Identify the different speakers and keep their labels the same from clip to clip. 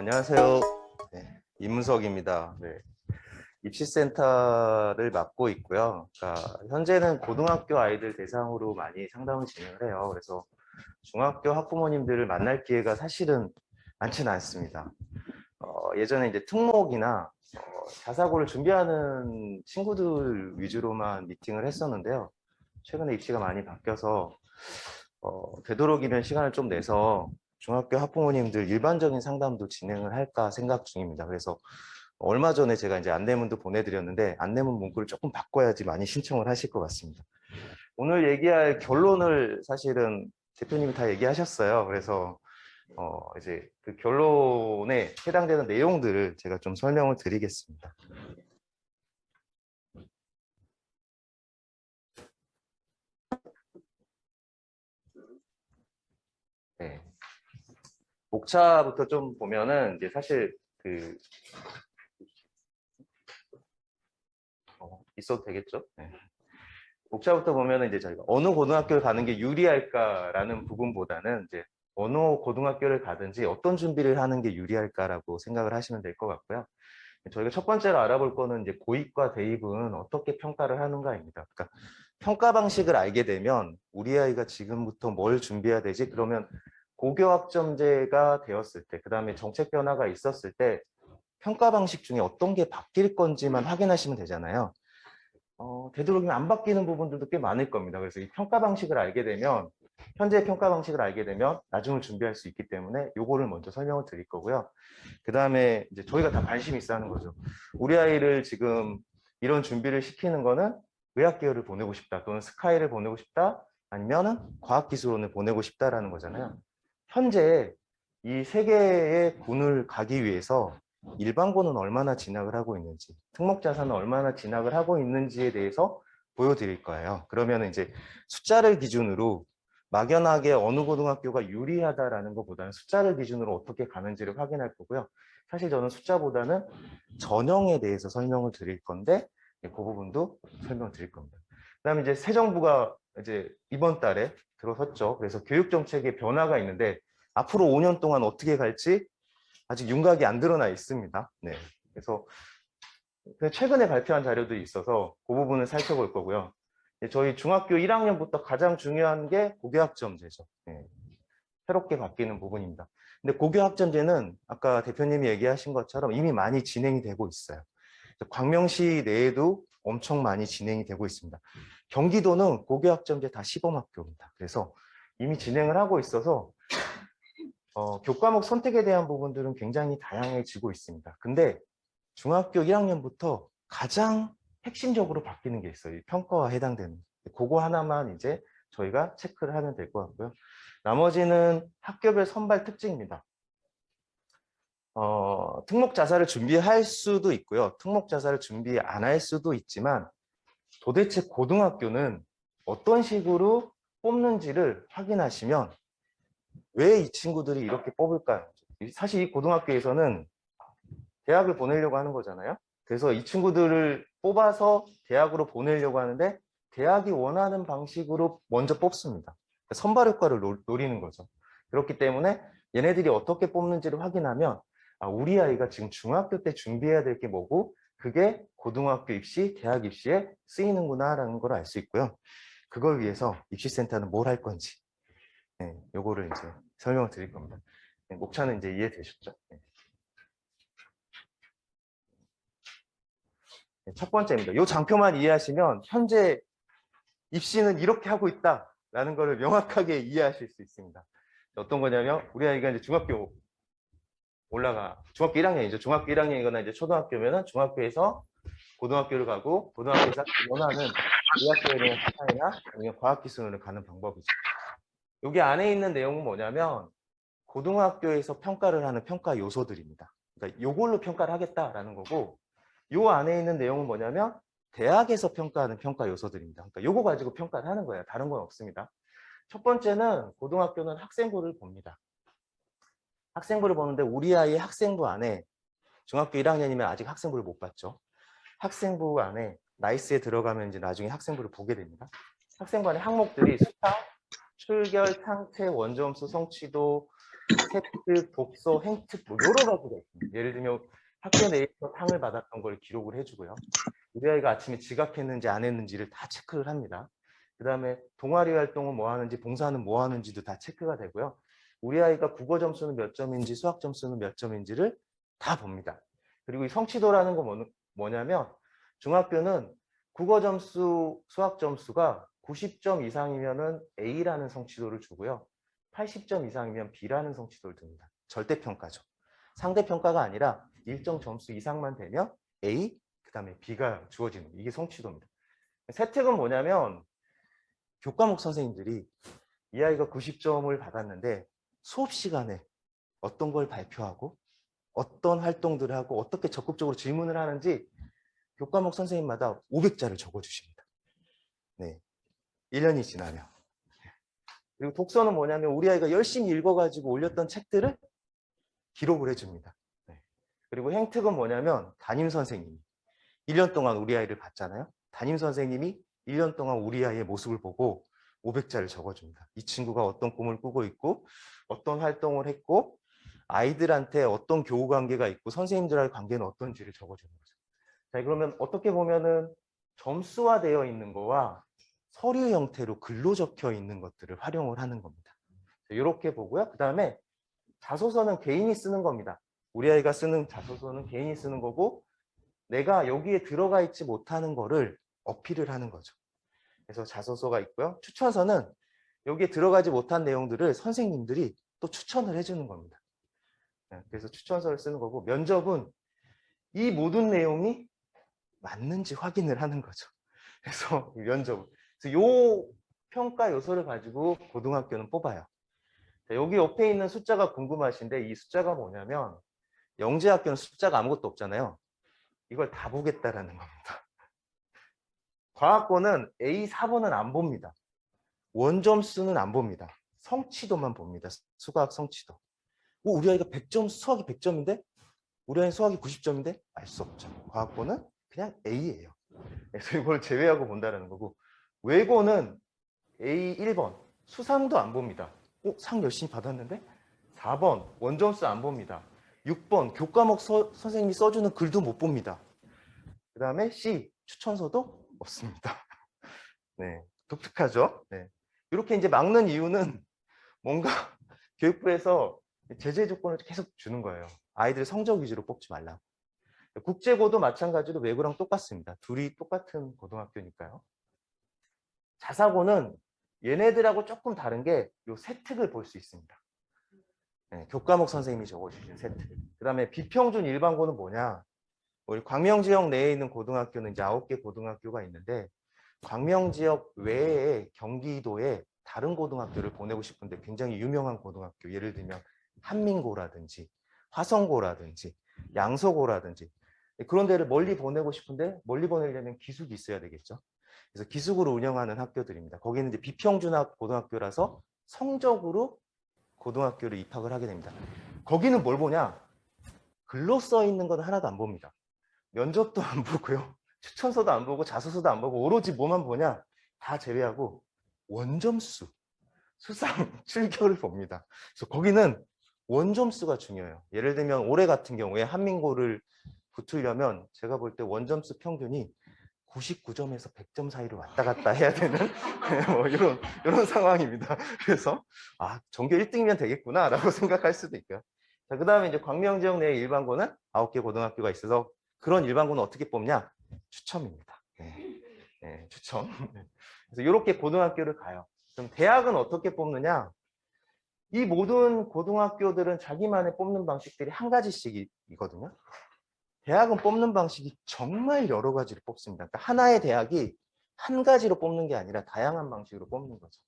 Speaker 1: 안녕하세요. 네, 임은석입니다. 네, 입시센터를 맡고 있고요. 그러니까 현재는 고등학교 아이들 대상으로 많이 상담을 진행을 해요. 그래서 중학교 학부모님들을 만날 기회가 사실은 많지는 않습니다. 예전에 이제 특목이나 자사고를 준비하는 친구들 위주로만 미팅을 했었는데요. 최근에 입시가 많이 바뀌어서 되도록이면 시간을 좀 내서 중학교 학부모님들 일반적인 상담도 진행을 할까 생각 중입니다. 그래서 얼마 전에 제가 이제 안내문도 보내드렸는데 안내문 문구를 조금 바꿔야지 많이 신청을 하실 것 같습니다. 오늘 얘기할 결론을 사실은 대표님이 다 얘기하셨어요. 그래서 이제 그 결론에 해당되는 내용들을 제가 좀 설명을 드리겠습니다. 네. 목차부터 좀 보면은 이제 사실 그 있어도 되겠죠? 네. 목차부터 보면은 이제 저희가 어느 고등학교를 가는 게 유리할까라는 부분보다는 이제 어느 고등학교를 가든지 어떤 준비를 하는 게 유리할까라고 생각을 하시면 될 것 같고요. 저희가 첫 번째로 알아볼 거는 이제 고입과 대입은 어떻게 평가를 하는가입니다. 그러니까 평가 방식을 알게 되면 우리 아이가 지금부터 뭘 준비해야 되지? 그러면 고교학점제가 되었을 때, 그 다음에 정책 변화가 있었을 때 평가 방식 중에 어떤 게 바뀔 건지만 확인하시면 되잖아요. 되도록이면 안 바뀌는 부분들도 꽤 많을 겁니다. 그래서 이 평가 방식을 알게 되면, 현재 평가 방식을 알게 되면 나중을 준비할 수 있기 때문에 요거를 먼저 설명을 드릴 거고요. 그 다음에 이제 저희가 다 관심 있어 하는 거죠. 우리 아이를 지금 이런 준비를 시키는 거는 의학 계열을 보내고 싶다, 또는 스카이를 보내고 싶다, 아니면은 과학기술원을 보내고 싶다라는 거잖아요. 현재 이 세 개의 군을 가기 위해서 일반고는 얼마나 진학을 하고 있는지, 특목자산은 얼마나 진학을 하고 있는지에 대해서 보여드릴 거예요. 그러면 이제 숫자를 기준으로 막연하게 어느 고등학교가 유리하다라는 것보다는 숫자를 기준으로 어떻게 가는지를 확인할 거고요. 사실 저는 숫자보다는 전형에 대해서 설명을 드릴 건데 그 부분도 설명드릴 겁니다. 그다음에 이제 새 정부가 이제 이번 달에 들어섰죠. 그래서 교육 정책에 변화가 있는데 앞으로 5년 동안 어떻게 갈지 아직 윤곽이 안 드러나 있습니다. 네. 그래서 최근에 발표한 자료들이 있어서 그 부분을 살펴볼 거고요. 저희 중학교 1학년부터 가장 중요한 게 고교학점제죠. 네. 새롭게 바뀌는 부분입니다. 근데 고교학점제는 아까 대표님이 얘기하신 것처럼 이미 많이 진행이 되고 있어요. 광명시 내에도 엄청 많이 진행이 되고 있습니다. 경기도는 고교학점제 다 시범학교입니다. 그래서 이미 진행을 하고 있어서 교과목 선택에 대한 부분들은 굉장히 다양해지고 있습니다. 근데 중학교 1학년부터 가장 핵심적으로 바뀌는 게 있어요. 이 평가와 해당되는. 그거 하나만 이제 저희가 체크를 하면 될 것 같고요. 나머지는 학교별 선발 특징입니다. 특목 자사를 준비할 수도 있고요. 특목 자사를 준비 안 할 수도 있지만 도대체 고등학교는 어떤 식으로 뽑는지를 확인하시면 왜 이 친구들이 이렇게 뽑을까요? 사실 이 고등학교에서는 대학을 보내려고 하는 거잖아요. 그래서 이 친구들을 뽑아서 대학으로 보내려고 하는데 대학이 원하는 방식으로 먼저 뽑습니다. 선발 효과를 노리는 거죠. 그렇기 때문에 얘네들이 어떻게 뽑는지를 확인하면 우리 아이가 지금 중학교 때 준비해야 될 게 뭐고 그게 고등학교 입시, 대학 입시에 쓰이는구나라는 걸 알 수 있고요. 그걸 위해서 입시센터는 뭘 할 건지 요거를 이제 설명을 드릴 겁니다. 목차는 이제 이해되셨죠? 첫 번째입니다. 이 장표만 이해하시면 현재 입시는 이렇게 하고 있다라는 것을 명확하게 이해하실 수 있습니다. 어떤 거냐면 우리 아이가 이제 중학교 1학년이죠. 중학교 1학년이거나 이제 초등학교면은 중학교에서 고등학교를 가고 고등학교에서 원하는 의학계에 대한 스타일이나 아니면 과학기술을 가는 방법이죠. 여기 안에 있는 내용은 뭐냐면 고등학교에서 평가를 하는 평가 요소들입니다. 그러니까 이걸로 평가를 하겠다라는 거고 요 안에 있는 내용은 뭐냐면 대학에서 평가하는 평가 요소들입니다. 그러니까 요거 가지고 평가를 하는 거예요. 다른 건 없습니다. 첫 번째는 고등학교는 학생부를 봅니다. 학생부를 보는데 우리 아이의 학생부 안에 중학교 1학년이면 아직 학생부를 못 봤죠. 학생부 안에 나이스에 들어가면 이제 나중에 학생부를 보게 됩니다. 학생부 안에 항목들이 수상, 출결, 탕퇴, 원점수, 성취도, 체특, 독서, 행특 뭐 여러 가지가 있습니다. 예를 들면 학교 내에서 상을 받았던 걸 기록을 해주고요. 우리 아이가 아침에 지각했는지 안 했는지를 다 체크를 합니다. 그 다음에 동아리 활동은 뭐 하는지, 봉사는 뭐 하는지도 다 체크가 되고요. 우리 아이가 국어 점수는 몇 점인지, 수학 점수는 몇 점인지를 다 봅니다. 그리고 이 성취도라는 건 뭐냐면 중학교는 국어 점수, 수학 점수가 90점 이상이면은 A라는 성취도를 주고요. 80점 이상이면 B라는 성취도를 줍니다. 절대평가죠. 상대평가가 아니라 일정 점수 이상만 되면 A, 그 다음에 B가 주어지는 이게 성취도입니다. 세특은 뭐냐면 교과목 선생님들이 이 아이가 90점을 받았는데 수업 시간에 어떤 걸 발표하고 어떤 활동들을 하고 어떻게 적극적으로 질문을 하는지 교과목 선생님마다 500자를 적어주십니다. 네, 1년이 지나면. 그리고 독서는 뭐냐면 우리 아이가 열심히 읽어가지고 올렸던 책들을 기록을 해줍니다. 네. 그리고 행특은 뭐냐면 담임 선생님이 1년 동안 우리 아이를 봤잖아요. 담임 선생님이 1년 동안 우리 아이의 모습을 보고 500자를 적어줍니다. 이 친구가 어떤 꿈을 꾸고 있고 어떤 활동을 했고 아이들한테 어떤 교우 관계가 있고 선생님들과의 관계는 어떤지를 적어주는 거죠. 자, 그러면 어떻게 보면은 점수화되어 있는 거와 서류 형태로 글로 적혀 있는 것들을 활용을 하는 겁니다. 이렇게 보고요. 그 다음에 자소서는 개인이 쓰는 겁니다. 우리 아이가 쓰는 자소서는 개인이 쓰는 거고 내가 여기에 들어가 있지 못하는 거를 어필을 하는 거죠. 그래서 자소서가 있고요. 추천서는 여기에 들어가지 못한 내용들을 선생님들이 또 추천을 해주는 겁니다. 그래서 추천서를 쓰는 거고 면접은 이 모든 내용이 맞는지 확인을 하는 거죠. 그래서 면접. 그래서 요 평가 요소를 가지고 고등학교는 뽑아요. 자, 여기 옆에 있는 숫자가 궁금하신데 이 숫자가 뭐냐면 영재학교는 숫자가 아무것도 없잖아요. 이걸 다 보겠다라는 겁니다. 과학고는 A4번은 안 봅니다. 원점수는 안 봅니다. 성취도만 봅니다. 수학 성취도. 우리 아이가 100점, 수학이 100점인데 우리 아이 수학이 90점인데 알 수 없죠. 과학고는 그냥 A예요. 그래서 이걸 제외하고 본다는 거고 외고는 A 1번 수상도 안 봅니다. 상 열심히 받았는데 4번 원점수 안 봅니다. 6번 교과목 선생님이 써주는 글도 못 봅니다. 그 다음에 C 추천서도 없습니다. 네, 독특하죠. 네. 이렇게 이제 막는 이유는 뭔가 교육부에서 제재 조건을 계속 주는 거예요. 아이들 성적 위주로 뽑지 말라고. 국제고도 마찬가지로 외고랑 똑같습니다. 둘이 똑같은 고등학교니까요. 자사고는 얘네들하고 조금 다른 게 요 세특을 볼 수 있습니다. 네, 교과목 선생님이 적어주신 세특. 그 다음에 비평준 일반고는 뭐냐? 우리 광명지역 내에 있는 고등학교는 이제 9개 고등학교가 있는데 광명지역 외에 경기도에 다른 고등학교를 보내고 싶은데 굉장히 유명한 고등학교 예를 들면 한민고라든지 화성고라든지 양서고라든지 그런 데를 멀리 보내고 싶은데 멀리 보내려면 기숙이 있어야 되겠죠. 그래서 기숙으로 운영하는 학교들입니다. 거기는 이제 비평준학 고등학교라서 성적으로 고등학교를 입학을 하게 됩니다. 거기는 뭘 보냐? 글로 써 있는 건 하나도 안 봅니다. 면접도 안 보고요. 추천서도 안 보고 자소서도 안 보고 오로지 뭐만 보냐? 다 제외하고 원점수, 수상, 출결을 봅니다. 그래서 거기는 원점수가 중요해요. 예를 들면 올해 같은 경우에 한민고를 붙으려면 제가 볼 때 원점수 평균이 99점에서 100점 사이로 왔다 갔다 해야 되는 뭐 이런 상황입니다. 그래서 전교 1등이면 되겠구나라고 생각할 수도 있고요. 자, 그다음에 이제 광명지역 내 일반고는 9개 고등학교가 있어서 그런 일반고는 어떻게 뽑냐? 추첨입니다. 네. 네, 추첨. 그래서 이렇게 고등학교를 가요. 그럼 대학은 어떻게 뽑느냐? 이 모든 고등학교들은 자기만의 뽑는 방식들이 한 가지씩이거든요. 대학은 뽑는 방식이 정말 여러 가지를 뽑습니다. 그러니까 하나의 대학이 한 가지로 뽑는 게 아니라 다양한 방식으로 뽑는 거죠.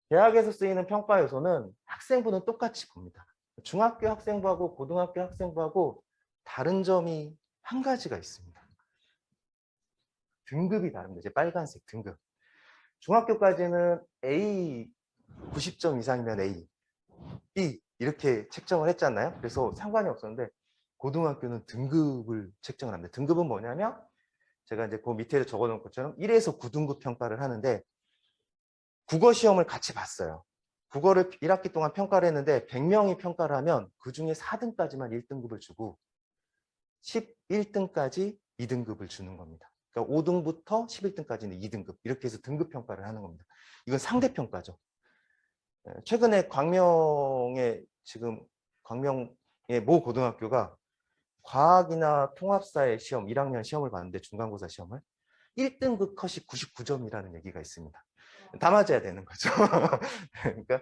Speaker 1: 대학에서 쓰이는 평가 요소는 학생부는 똑같이 봅니다. 중학교 학생부하고 고등학교 학생부하고 다른 점이 한 가지가 있습니다. 등급이 다릅니다. 이제 빨간색 등급. 중학교까지는 A 90점 이상이면 A, B 이렇게 책정을 했잖아요. 그래서 상관이 없었는데 고등학교는 등급을 책정을 합니다. 등급은 뭐냐면 제가 이제 그 밑에 적어놓은 것처럼 1에서 9등급 평가를 하는데 국어 시험을 같이 봤어요. 국어를 1학기 동안 평가를 했는데 100명이 평가를 하면 그중에 4등까지만 1등급을 주고 11등까지 2등급을 주는 겁니다. 그러니까 5등부터 11등까지는 2등급 이렇게 해서 등급 평가를 하는 겁니다. 이건 상대평가죠. 최근에 광명의 모 고등학교가 과학이나 통합사의 시험 1학년 시험을 봤는데 중간고사 시험을 1등급 컷이 99점이라는 얘기가 있습니다. 다 맞아야 되는 거죠. 그러니까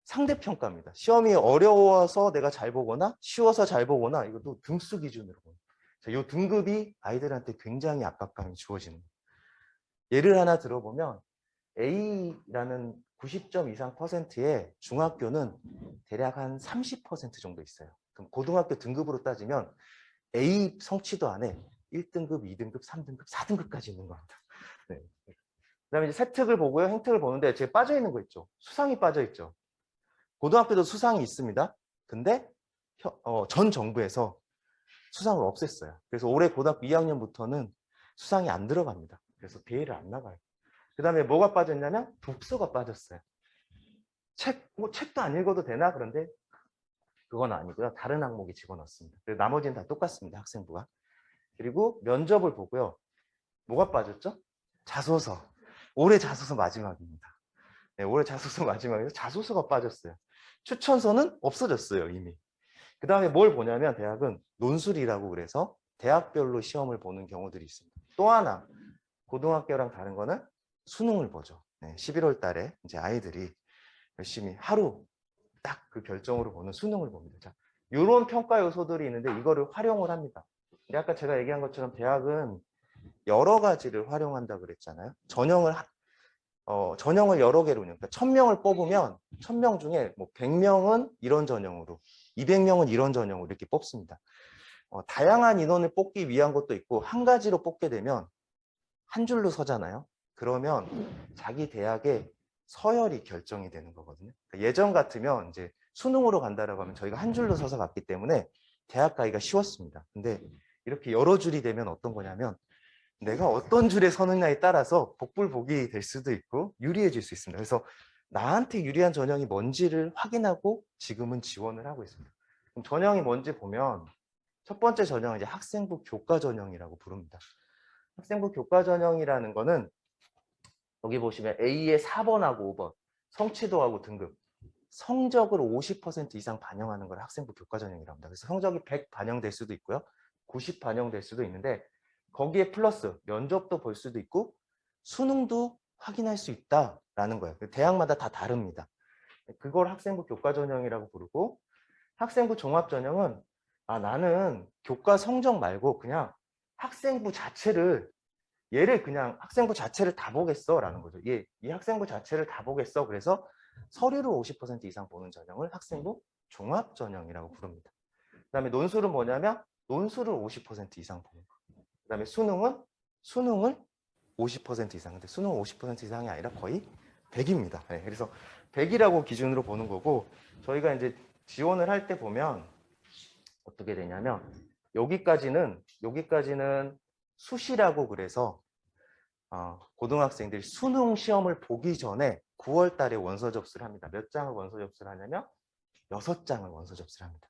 Speaker 1: 상대평가입니다. 시험이 어려워서 내가 잘 보거나 쉬워서 잘 보거나 이것도 등수 기준으로 봅니다. 이 등급이 아이들한테 굉장히 압박감이 주어지는 거예요. 예를 하나 들어보면 A라는 90점 이상 퍼센트의 중학교는 대략 한 30% 정도 있어요. 그럼 고등학교 등급으로 따지면 A 성취도 안에 1등급, 2등급, 3등급, 4등급까지 있는 겁니다. 네. 그다음에 이제 세특을 보고요, 행특을 보는데 제가 빠져 있는 거 있죠. 수상이 빠져 있죠. 고등학교도 수상이 있습니다. 근데 전 정부에서 수상을 없앴어요. 그래서 올해 고등학교 2학년부터는 수상이 안 들어갑니다. 그래서 대회를 안 나가요. 그 다음에 뭐가 빠졌냐면 독서가 빠졌어요. 책도 안 읽어도 되나? 그런데 그건 아니고요. 다른 항목이 집어넣습니다. 나머지는 다 똑같습니다. 학생부가. 그리고 면접을 보고요. 뭐가 빠졌죠? 자소서. 올해 자소서 마지막입니다. 네, 올해 자소서 마지막에서 자소서가 빠졌어요. 추천서는 없어졌어요, 이미. 그 다음에 뭘 보냐면 대학은 논술이라고 그래서 대학별로 시험을 보는 경우들이 있습니다. 또 하나, 고등학교랑 다른 거는 수능을 보죠. 네, 11월 달에 이제 아이들이 열심히 하루 딱 그 결정으로 보는 수능을 봅니다. 자, 이런 평가 요소들이 있는데 이거를 활용을 합니다. 아까 제가 얘기한 것처럼 대학은 여러 가지를 활용한다 그랬잖아요. 전형을 여러 개로 운영. 그러니까 1000명을 뽑으면 1000명 중에 뭐 100명은 이런 전형으로, 200명은 이런 전형으로 이렇게 뽑습니다. 다양한 인원을 뽑기 위한 것도 있고 한 가지로 뽑게 되면 한 줄로 서잖아요. 그러면 자기 대학의 서열이 결정이 되는 거거든요. 그러니까 예전 같으면 이제 수능으로 간다라고 하면 저희가 한 줄로 서서 갔기 때문에 대학 가기가 쉬웠습니다. 근데 이렇게 여러 줄이 되면 어떤 거냐면 내가 어떤 줄에 서느냐에 따라서 복불복이 될 수도 있고 유리해질 수 있습니다. 그래서 나한테 유리한 전형이 뭔지를 확인하고 지금은 지원을 하고 있습니다. 그럼 전형이 뭔지 보면 첫 번째 전형은 이제 학생부 교과 전형이라고 부릅니다. 학생부 교과 전형이라는 거는 여기 보시면 A의 4번하고 5번 성취도하고 등급 성적을 50% 이상 반영하는 걸 학생부 교과 전형이라고 합니다. 그래서 성적이 100 반영될 수도 있고요. 90 반영될 수도 있는데 거기에 플러스 면접도 볼 수도 있고 수능도 확인할 수 있다라는 거예요. 대학마다 다 다릅니다. 그걸 학생부 교과 전형이라고 부르고 학생부 종합 전형은 나는 교과 성적 말고 그냥 학생부 자체를 얘를 그냥 학생부 자체를 다 보겠어 라는 거죠. 이 학생부 자체를 다 보겠어. 그래서 서류를 50% 이상 보는 전형을 학생부 종합 전형이라고 부릅니다. 그 다음에 논술은 뭐냐면 논술을 50% 이상 보는 거. 그 다음에 수능을 50% 이상. 근데 수능은 50% 이상이 아니라 거의 100입니다. 네, 그래서 100이라고 기준으로 보는 거고 저희가 이제 지원을 할 때 보면 어떻게 되냐면 여기까지는 수시라고 그래서 고등학생들이 수능 시험을 보기 전에 9월 달에 원서 접수를 합니다. 몇 장을 원서 접수를 하냐면 6장을 원서 접수를 합니다.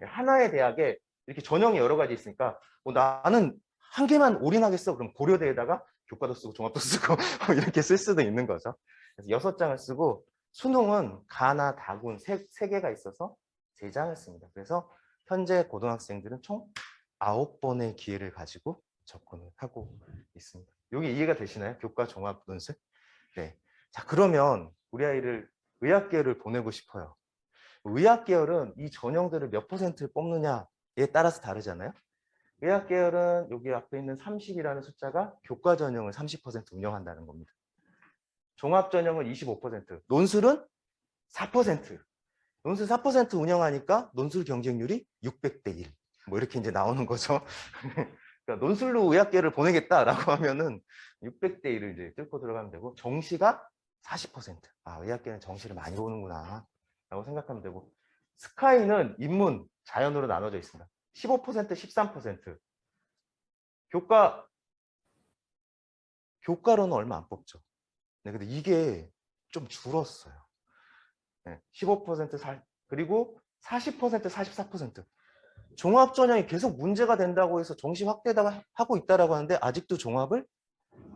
Speaker 1: 하나의 대학에 이렇게 전형이 여러 가지 있으니까 나는 한 개만 올인하겠어. 그럼 고려대에다가 교과도 쓰고 종합도 쓰고 이렇게 쓸 수도 있는 거죠. 그래서 6장을 쓰고 수능은 가나 다군 세 개가 있어서 3장을 씁니다. 그래서 현재 고등학생들은 총 9번의 기회를 가지고 접근을 하고 있습니다. 여기 이해가 되시나요? 교과 종합 논술? 네. 자, 그러면 우리 아이를 의학계열을 보내고 싶어요. 의학계열은 이 전형들을 몇 퍼센트 뽑느냐에 따라서 다르잖아요. 의학계열은 여기 앞에 있는 30이라는 숫자가 교과 전형을 30% 운영한다는 겁니다. 종합 전형은 25%, 논술은 4%. 논술 4% 운영하니까 논술 경쟁률이 600대 1. 뭐 이렇게 이제 나오는 거죠. 그러니까 논술로 의학계를 보내겠다라고 하면은 600대 1을 이제 뚫고 들어가면 되고 정시가 40%. 의학계는 정시를 많이 보는구나 라고 생각하면 되고 스카이는 인문, 자연으로 나눠져 있습니다. 15%, 13%. 교과로는 얼마 안 뽑죠. 네, 근데 이게 좀 줄었어요. 15%, 그리고 40%, 44%. 종합 전형이 계속 문제가 된다고 해서 정시 확대다가 하고 있다라고 하는데 아직도 종합을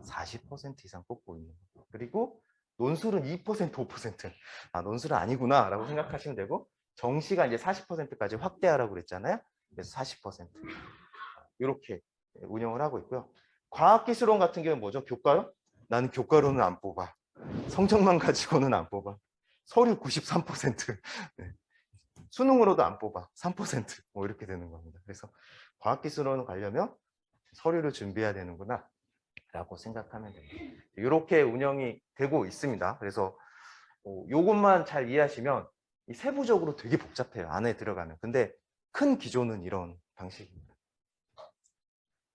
Speaker 1: 40% 이상 뽑고 있는 거예요. 그리고 논술은 2%, 5%. 아, 논술은 아니구나라고 생각하시면 되고 정시가 이제 40%까지 확대하라고 그랬잖아요. 그래서 40% 이렇게 운영을 하고 있고요. 과학기술원 같은 경우는 뭐죠? 교과요? 나는 교과로는 안 뽑아. 성적만 가지고는 안 뽑아. 서류 93%. 네. 수능으로도 안 뽑아. 3%뭐 이렇게 되는 겁니다. 그래서 과학기술원 가려면 서류를 준비해야 되는구나 라고 생각하면 됩니다. 이렇게 운영이 되고 있습니다. 그래서 요것만 잘 이해하시면 세부적으로 되게 복잡해요. 안에 들어가면. 근데 큰 기조는 이런 방식입니다.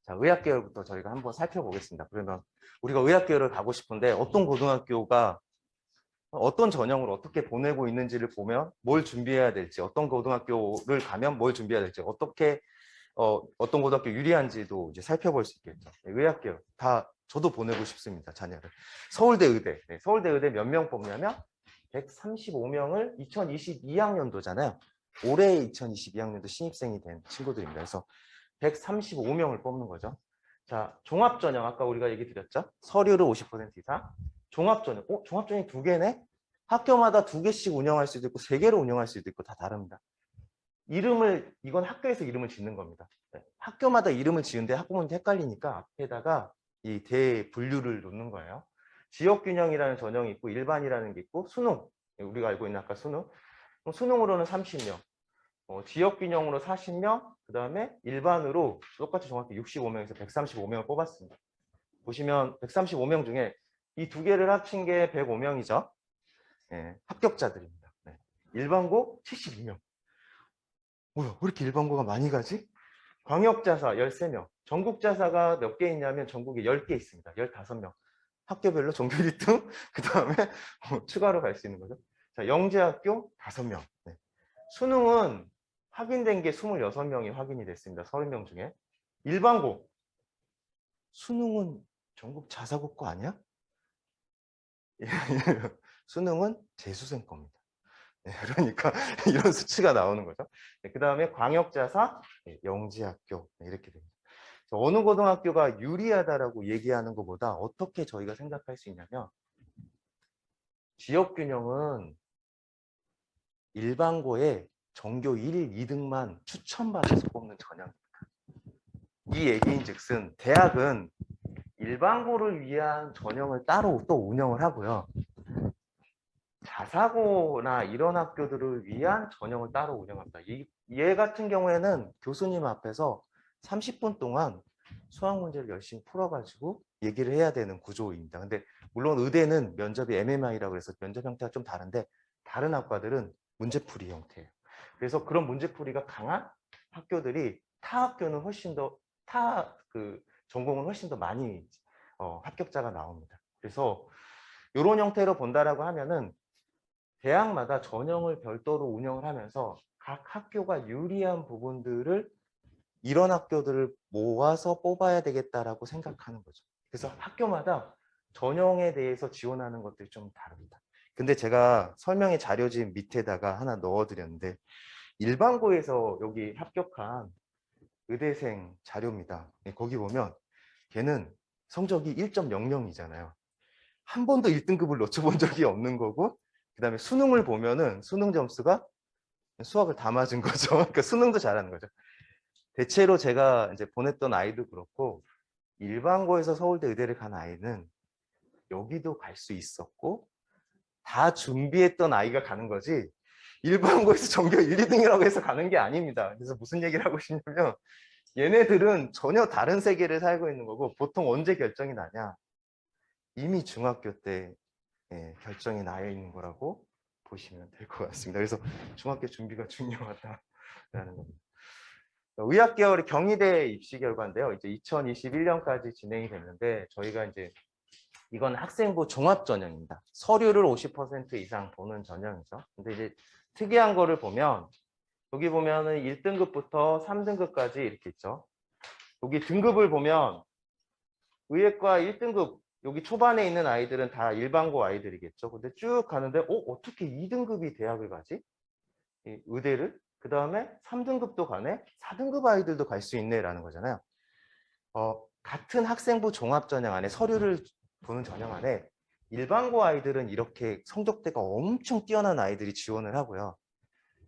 Speaker 1: 자, 의학계열부터 저희가 한번 살펴보겠습니다. 그러면 우리가 의학계열을 가고 싶은데 어떤 고등학교가 어떤 전형을 어떻게 보내고 있는지를 보면 뭘 준비해야 될지, 어떤 고등학교를 가면 뭘 준비해야 될지, 어떻게 어떤 고등학교 유리한지도 이제 살펴볼 수 있겠죠. 의학계열 다 저도 보내고 싶습니다. 자녀를. 서울대 의대. 네, 서울대 의대 몇 명 뽑냐면 135명을 2022학년도잖아요. 올해 2022학년도 신입생이 된 친구들입니다. 그래서 135명을 뽑는 거죠. 자, 종합전형 아까 우리가 얘기 드렸죠. 서류를 50% 이상. 종합전형. 종합전형이 두 개네? 학교마다 두 개씩 운영할 수도 있고 세 개로 운영할 수도 있고 다 다릅니다. 이건 학교에서 이름을 짓는 겁니다. 학교마다 이름을 지은데 학부모님이 헷갈리니까 앞에다가 이 대분류를 놓는 거예요. 지역균형이라는 전형이 있고 일반이라는 게 있고 수능. 우리가 알고 있는 아까 수능. 수능으로는 30명. 지역균형으로 40명, 그 다음에 일반으로 똑같이 정확히 65명에서 135명을 뽑았습니다. 보시면 135명 중에 이 두 개를 합친 게 105명이죠. 네, 합격자들입니다. 네. 일반고 72명. 뭐야, 왜 이렇게 일반고가 많이 가지? 광역자사 13명. 전국자사가 몇 개 있냐면 전국에 10개 있습니다. 15명. 학교별로 전교 1등, 그 다음에 추가로 갈 수 있는 거죠. 자, 영재학교 5명. 네. 수능은 확인된 게 26명이 확인이 됐습니다. 30명 중에. 일반고. 수능은 전국 자사고 거 아니야? 수능은 재수생 겁니다. 네, 그러니까 이런 수치가 나오는 거죠. 네, 그 다음에 광역자사, 네, 영지학교 네, 이렇게 됩니다. 어느 고등학교가 유리하다라고 얘기하는 것보다 어떻게 저희가 생각할 수 있냐면 지역균형은 일반고에 전교 1, 2등만 추천받아서 뽑는 전형입니다. 이 얘기인 즉슨 대학은 일반고를 위한 전형을 따로 또 운영을 하고요. 자사고나 이런 학교들을 위한 전형을 따로 운영합니다. 얘 같은 경우에는 교수님 앞에서 30분 동안 수학 문제를 열심히 풀어가지고 얘기를 해야 되는 구조입니다. 근데 물론 의대는 면접이 MMI라고 해서 면접 형태가 좀 다른데 다른 학과들은 문제풀이 형태예요. 그래서 그런 문제풀이가 강한 학교들이 타 학교는 훨씬 더 전공은 훨씬 더 많이 합격자가 나옵니다. 그래서 이런 형태로 본다라고 하면은 대학마다 전형을 별도로 운영을 하면서 각 학교가 유리한 부분들을 이런 학교들을 모아서 뽑아야 되겠다라고 생각하는 거죠. 그래서 학교마다 전형에 대해서 지원하는 것들이 좀 다릅니다. 근데 제가 설명의 자료집 밑에다가 하나 넣어드렸는데 일반고에서 여기 합격한 의대생 자료입니다. 거기 보면 걔는 성적이 1.00이잖아요. 한 번도 1등급을 놓쳐본 적이 없는 거고 그 다음에 수능을 보면은 수능 점수가 수학을 다 맞은 거죠. 그러니까 수능도 잘하는 거죠. 대체로 제가 이제 보냈던 아이도 그렇고 일반고에서 서울대 의대를 간 아이는 여기도 갈 수 있었고 다 준비했던 아이가 가는 거지 일반고에서 전교 1, 2등이라고 해서 가는 게 아닙니다. 그래서 무슨 얘기를 하고 싶냐면 얘네들은 전혀 다른 세계를 살고 있는 거고 보통 언제 결정이 나냐 이미 중학교 때 결정이 나 있는 거라고 보시면 될 것 같습니다. 그래서 중학교 준비가 중요하다라는 겁니다. 의학 계열의 경희대 입시 결과인데요. 이제 2021년까지 진행이 됐는데 저희가 이제 이건 학생부 종합 전형입니다. 서류를 50% 이상 보는 전형이죠. 근데 이제 특이한 거를 보면 여기 보면은 1등급부터 3등급까지 이렇게 있죠. 여기 등급을 보면 의예과 1등급 여기 초반에 있는 아이들은 다 일반고 아이들이겠죠. 근데 쭉 가는데 어떻게 2등급이 대학을 가지? 이 의대를? 그 다음에 3등급도 가네? 4등급 아이들도 갈 수 있네라는 거잖아요. 같은 학생부 종합전형 안에 서류를 보는 전형 안에 일반고 아이들은 이렇게 성적대가 엄청 뛰어난 아이들이 지원을 하고요.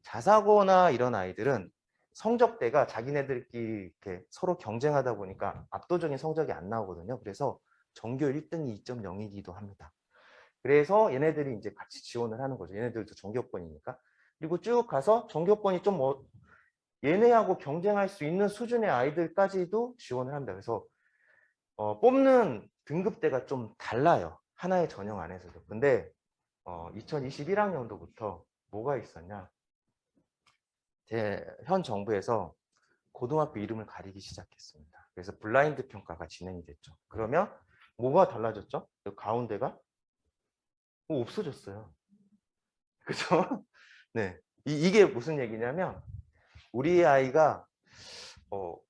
Speaker 1: 자사고나 이런 아이들은 성적대가 자기네들끼리 이렇게 서로 경쟁하다 보니까 압도적인 성적이 안 나오거든요. 그래서 전교 1등이 2.0이기도 합니다. 그래서 얘네들이 이제 같이 지원을 하는 거죠. 얘네들도 전교권이니까. 그리고 쭉 가서 전교권이 좀 얘네하고 경쟁할 수 있는 수준의 아이들까지도 지원을 합니다. 그래서 뽑는 등급대가 좀 달라요. 하나의 전형 안에서도. 근데 2021학년도부터 뭐가 있었냐. 제 현 정부에서 고등학교 이름을 가리기 시작했습니다. 그래서 블라인드 평가가 진행이 됐죠. 그러면 뭐가 달라졌죠? 그 가운데가 없어졌어요. 그죠? 네. 이게 무슨 얘기냐면 우리 아이가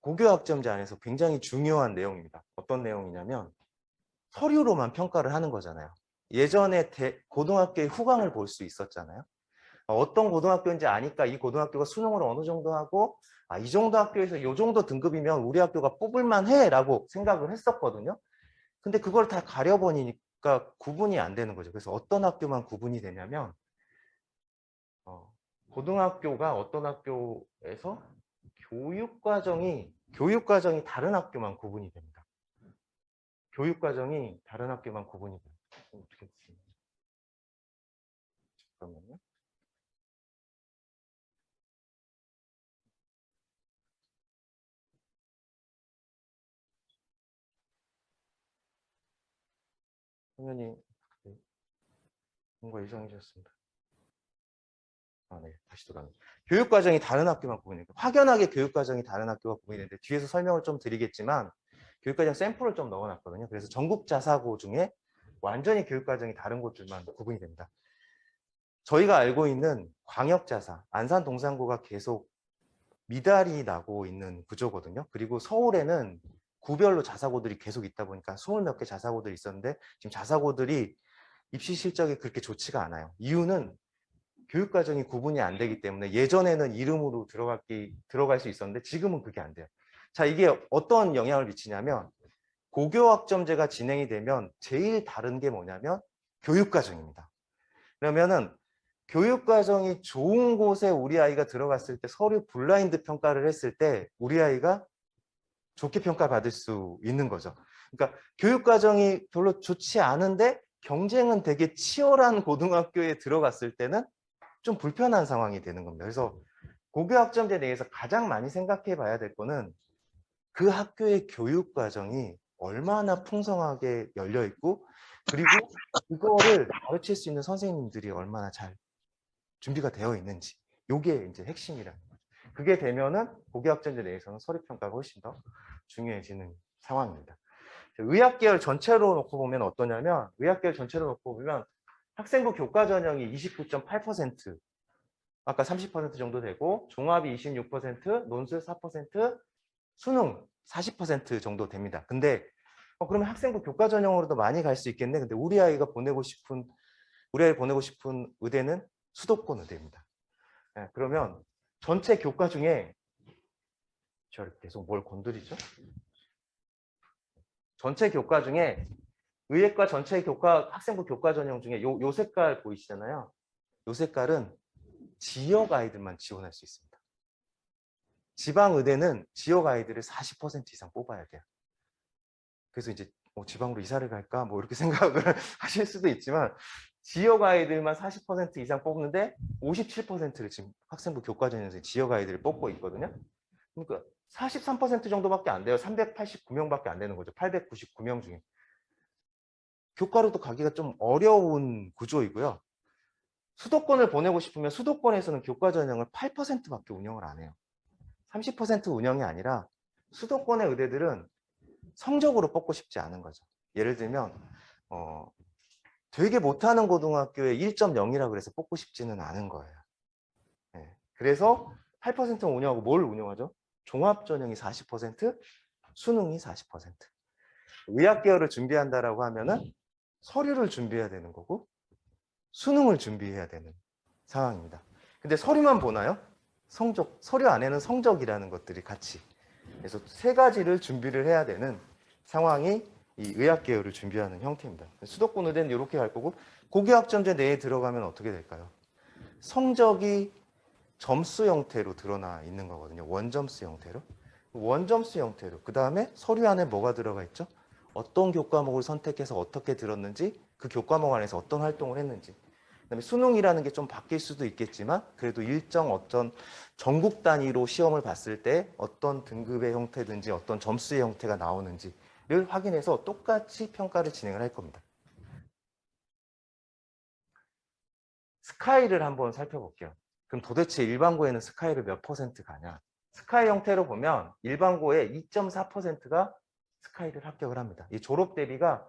Speaker 1: 고교학점제 안에서 굉장히 중요한 내용입니다. 어떤 내용이냐면 서류로만 평가를 하는 거잖아요. 예전에 고등학교의 후광을 볼 수 있었잖아요. 어떤 고등학교인지 아니까 이 고등학교가 수능을 어느 정도 하고 이 정도 학교에서 이 정도 등급이면 우리 학교가 뽑을만 해라고 생각을 했었거든요. 근데 그걸 다 가려보니까 구분이 안 되는 거죠. 그래서 어떤 학교만 구분이 되냐면 고등학교가 어떤 학교에서 교육과정이 다른 학교만 구분이 됩니다. 교육과정이 다른 학교만 구분이 됩니다. 어떻게 됐습니까? 잠깐만요. 화면이 뭔가 이상해졌습니다. 네, 다시 돌아갑니다. 교육과정이 다른 학교만 구분이 됩니다. 확연하게 교육과정이 다른 학교가 구분이 되는데 뒤에서 설명을 좀 드리겠지만 교육과정 샘플을 좀 넣어놨거든요. 그래서 전국 자사고 중에 완전히 교육과정이 다른 곳들만 구분이 됩니다. 저희가 알고 있는 광역자사, 안산동산고가 계속 미달이 나고 있는 구조거든요. 그리고 서울에는 구별로 자사고들이 계속 있다 보니까 20몇 개 자사고들이 있었는데 지금 자사고들이 입시 실적이 그렇게 좋지가 않아요. 이유는 교육과정이 구분이 안 되기 때문에 예전에는 이름으로 들어갈 수 있었는데 지금은 그게 안 돼요. 자, 이게 어떤 영향을 미치냐면 고교학점제가 진행이 되면 제일 다른 게 뭐냐면 교육과정입니다. 그러면은 교육과정이 좋은 곳에 우리 아이가 들어갔을 때 서류 블라인드 평가를 했을 때 우리 아이가 좋게 평가받을 수 있는 거죠. 그러니까 교육과정이 별로 좋지 않은데 경쟁은 되게 치열한 고등학교에 들어갔을 때는 좀 불편한 상황이 되는 겁니다. 그래서 고교학점제 내에서 가장 많이 생각해 봐야 될 거는 그 학교의 교육과정이 얼마나 풍성하게 열려 있고 그리고 그거를 가르칠 수 있는 선생님들이 얼마나 잘 준비가 되어 있는지 이게 이제 핵심이라는 거죠. 그게 되면은 고교학점제 내에서는 서류평가가 훨씬 더 중요해지는 상황입니다. 의학계열 전체로 놓고 보면 어떠냐면 의학계열 전체로 놓고 보면 학생부 교과 전형이 29.8%, 아까 30% 정도 되고 종합이 26%, 논술 4%, 수능 40% 정도 됩니다. 근데 그러면 학생부 교과 전형으로도 많이 갈 수 있겠네. 근데 우리 아이 보내고 싶은 의대는 수도권 의대입니다. 네, 그러면 전체 교과 중에 저 계속 뭘 건드리죠? 전체 교과 중에 의예과 전체 교과 학생부 교과 전형 중에 요 색깔 보이시잖아요. 요 색깔은 지역 아이들만 지원할 수 있습니다. 지방 의대는 지역 아이들을 40% 이상 뽑아야 돼요. 그래서 이제 지방으로 이사를 갈까 뭐 이렇게 생각을 하실 수도 있지만 지역 아이들만 40% 이상 뽑는데 57%를 지금 학생부 교과 전형에서 지역 아이들을 뽑고 있거든요. 그러니까 43% 정도밖에 안 돼요. 389명밖에 안 되는 거죠. 899명 중에. 교과로도 가기가 좀 어려운 구조이고요. 수도권을 보내고 싶으면 수도권에서는 교과 전형을 8%밖에 운영을 안 해요. 30% 운영이 아니라 수도권의 의대들은 성적으로 뽑고 싶지 않은 거죠. 예를 들면 되게 못하는 고등학교에 1.0이라 그래서 뽑고 싶지는 않은 거예요. 네. 그래서 8%는 운영하고 뭘 운영하죠? 종합전형이 40%, 수능이 40%. 의학 계열을 준비한다라고 하면은 서류를 준비해야 되는 거고 수능을 준비해야 되는 상황입니다. 근데 서류만 보나요? 성적, 서류 안에는 성적이라는 것들이 같이. 그래서 세 가지를 준비를 해야 되는 상황이 이 의학 계열을 준비하는 형태입니다. 수도권 의대는 이렇게 갈 거고 고교학점제 내에 들어가면 어떻게 될까요? 성적이 점수 형태로 드러나 있는 거거든요. 원점수 형태로. 원점수 형태로. 그 다음에 서류 안에 뭐가 들어가 있죠? 어떤 교과목을 선택해서 어떻게 들었는지, 그 교과목 안에서 어떤 활동을 했는지. 그다음에 수능이라는 게 좀 바뀔 수도 있겠지만 그래도 일정 어떤 전국 단위로 시험을 봤을 때 어떤 등급의 형태든지 어떤 점수의 형태가 나오는지를 확인해서 똑같이 평가를 진행을 할 겁니다. 스카이를 한번 살펴볼게요. 그럼 도대체 일반고에는 스카이를 몇 퍼센트 가냐? 스카이 형태로 보면 일반고의 2.4%가 스카이를 합격을 합니다. 이 졸업 대비가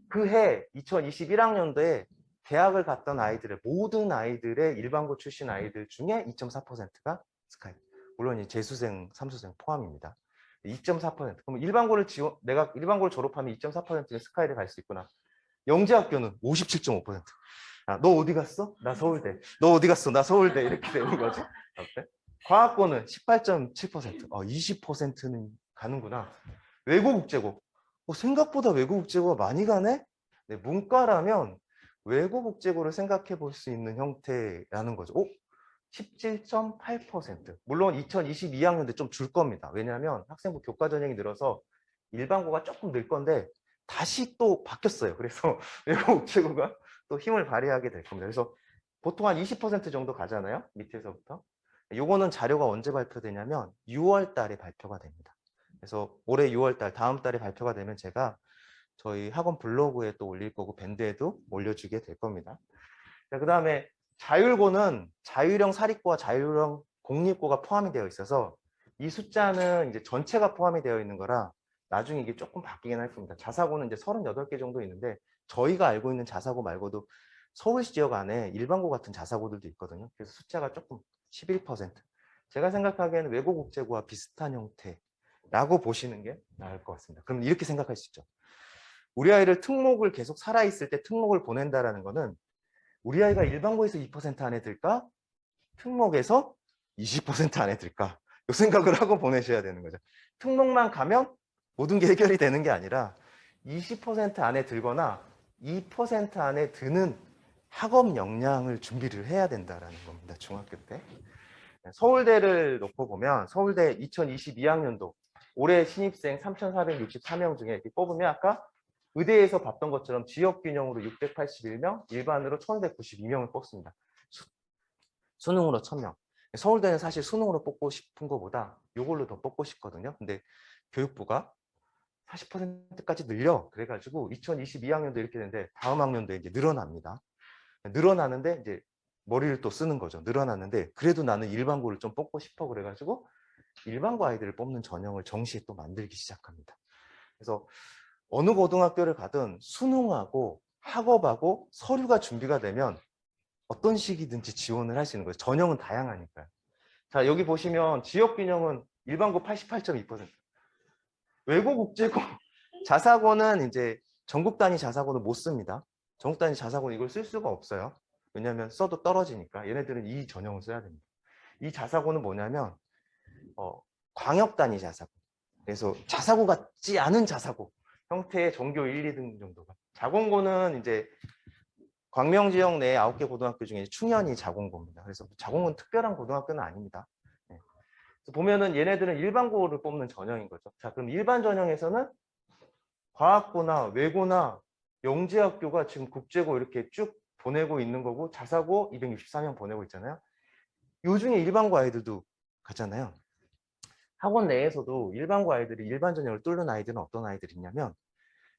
Speaker 1: 그해 2021학년도에 대학을 갔던 아이들의 모든 아이들의 일반고 출신 아이들 중에 2.4%가 스카이. 물론 이 재수생, 삼수생 포함입니다. 2.4%. 그럼 일반고를 내가 일반고를 졸업하면 2.4%는 스카이를 갈 수 있구나. 영재학교는 57.5%. 아, 너 어디 갔어? 나 서울대. 너 어디 갔어? 나 서울대. 이렇게 되는 거죠. 어때? 과학고는 18.7%. 20%는 가는구나. 외고국제고. 생각보다 외고국제고가 많이 가네? 네, 문과라면 외고국제고를 생각해 볼 수 있는 형태라는 거죠. 17.8%. 물론 2022학년 때 좀 줄 겁니다. 왜냐하면 학생부 교과 전형이 늘어서 일반고가 조금 늘 건데 다시 또 바뀌었어요. 그래서 외고국제고가 또 힘을 발휘하게 될 겁니다. 그래서 보통 한 20% 정도 가잖아요. 밑에서부터. 요거는 자료가 언제 발표되냐면 6월 달에 발표가 됩니다. 그래서 올해 6월 달, 다음 달에 발표가 되면 제가 저희 학원 블로그에 또 올릴 거고 밴드에도 올려주게 될 겁니다. 그 다음에 자율고는 자율형 사립고와 자율형 공립고가 포함이 되어 있어서 이 숫자는 이제 전체가 포함이 되어 있는 거라 나중에 이게 조금 바뀌긴 할 겁니다. 자사고는 이제 38개 정도 있는데 저희가 알고 있는 자사고 말고도 서울시 지역 안에 일반고 같은 자사고들도 있거든요. 그래서 숫자가 조금 11%. 제가 생각하기에는 외고국제고와 비슷한 형태라고 보시는 게 나을 것 같습니다. 그럼 이렇게 생각할 수 있죠. 우리 아이를 특목을 계속 살아있을 때 특목을 보낸다라는 거는 우리 아이가 일반고에서 2% 안에 들까? 특목에서 20% 안에 들까? 이 생각을 하고 보내셔야 되는 거죠. 특목만 가면 모든 게 해결이 되는 게 아니라 20% 안에 들거나 2% 안에 드는 학업 역량을 준비를 해야 된다는 겁니다. 중학교 때. 서울대를 놓고 보면 서울대 2022학년도 올해 신입생 3,463명 중에 이렇게 뽑으면 아까 의대에서 봤던 것처럼 지역균형으로 681명, 일반으로 1,592명을 뽑습니다. 수능으로 1,000명. 서울대는 사실 수능으로 뽑고 싶은 것보다 이걸로 더 뽑고 싶거든요. 근데 교육부가 40%까지 늘려. 그래가지고 2022학년도 이렇게 되는데 다음 학년도에 이제 늘어납니다. 늘어나는데 이제 머리를 또 쓰는 거죠. 늘어났는데 그래도 나는 일반고를 좀 뽑고 싶어. 그래가지고 일반고 아이들을 뽑는 전형을 정시에 또 만들기 시작합니다. 그래서 어느 고등학교를 가든 수능하고 학업하고 서류가 준비가 되면 어떤 시기든지 지원을 할 수 있는 거예요. 전형은 다양하니까요. 자, 여기 보시면 지역균형은 일반고 88.2%. 외고국제고 자사고는 이제 전국 단위 자사고는 못 씁니다. 전국 단위 자사고는 이걸 쓸 수가 없어요. 왜냐하면 써도 떨어지니까. 얘네들은 이 전형을 써야 됩니다. 이 자사고는 뭐냐면 광역 단위 자사고. 그래서 자사고 같지 않은 자사고 형태의 전교 1, 2등 정도가. 자공고는 이제 광명 지역 내 9개 고등학교 중에 충현이 자공고입니다. 그래서 자공고는 특별한 고등학교는 아닙니다. 네. 보면은 얘네들은 일반고를 뽑는 전형인 거죠. 자, 그럼 일반 전형에서는 과학고나 외고나 영재학교가 지금 국제고 이렇게 쭉 보내고 있는 거고 자사고 264명 보내고 있잖아요. 요 중에 일반고 아이들도 가잖아요. 학원 내에서도 일반고 아이들이 일반 전형을 뚫는 아이들은 어떤 아이들이 있냐면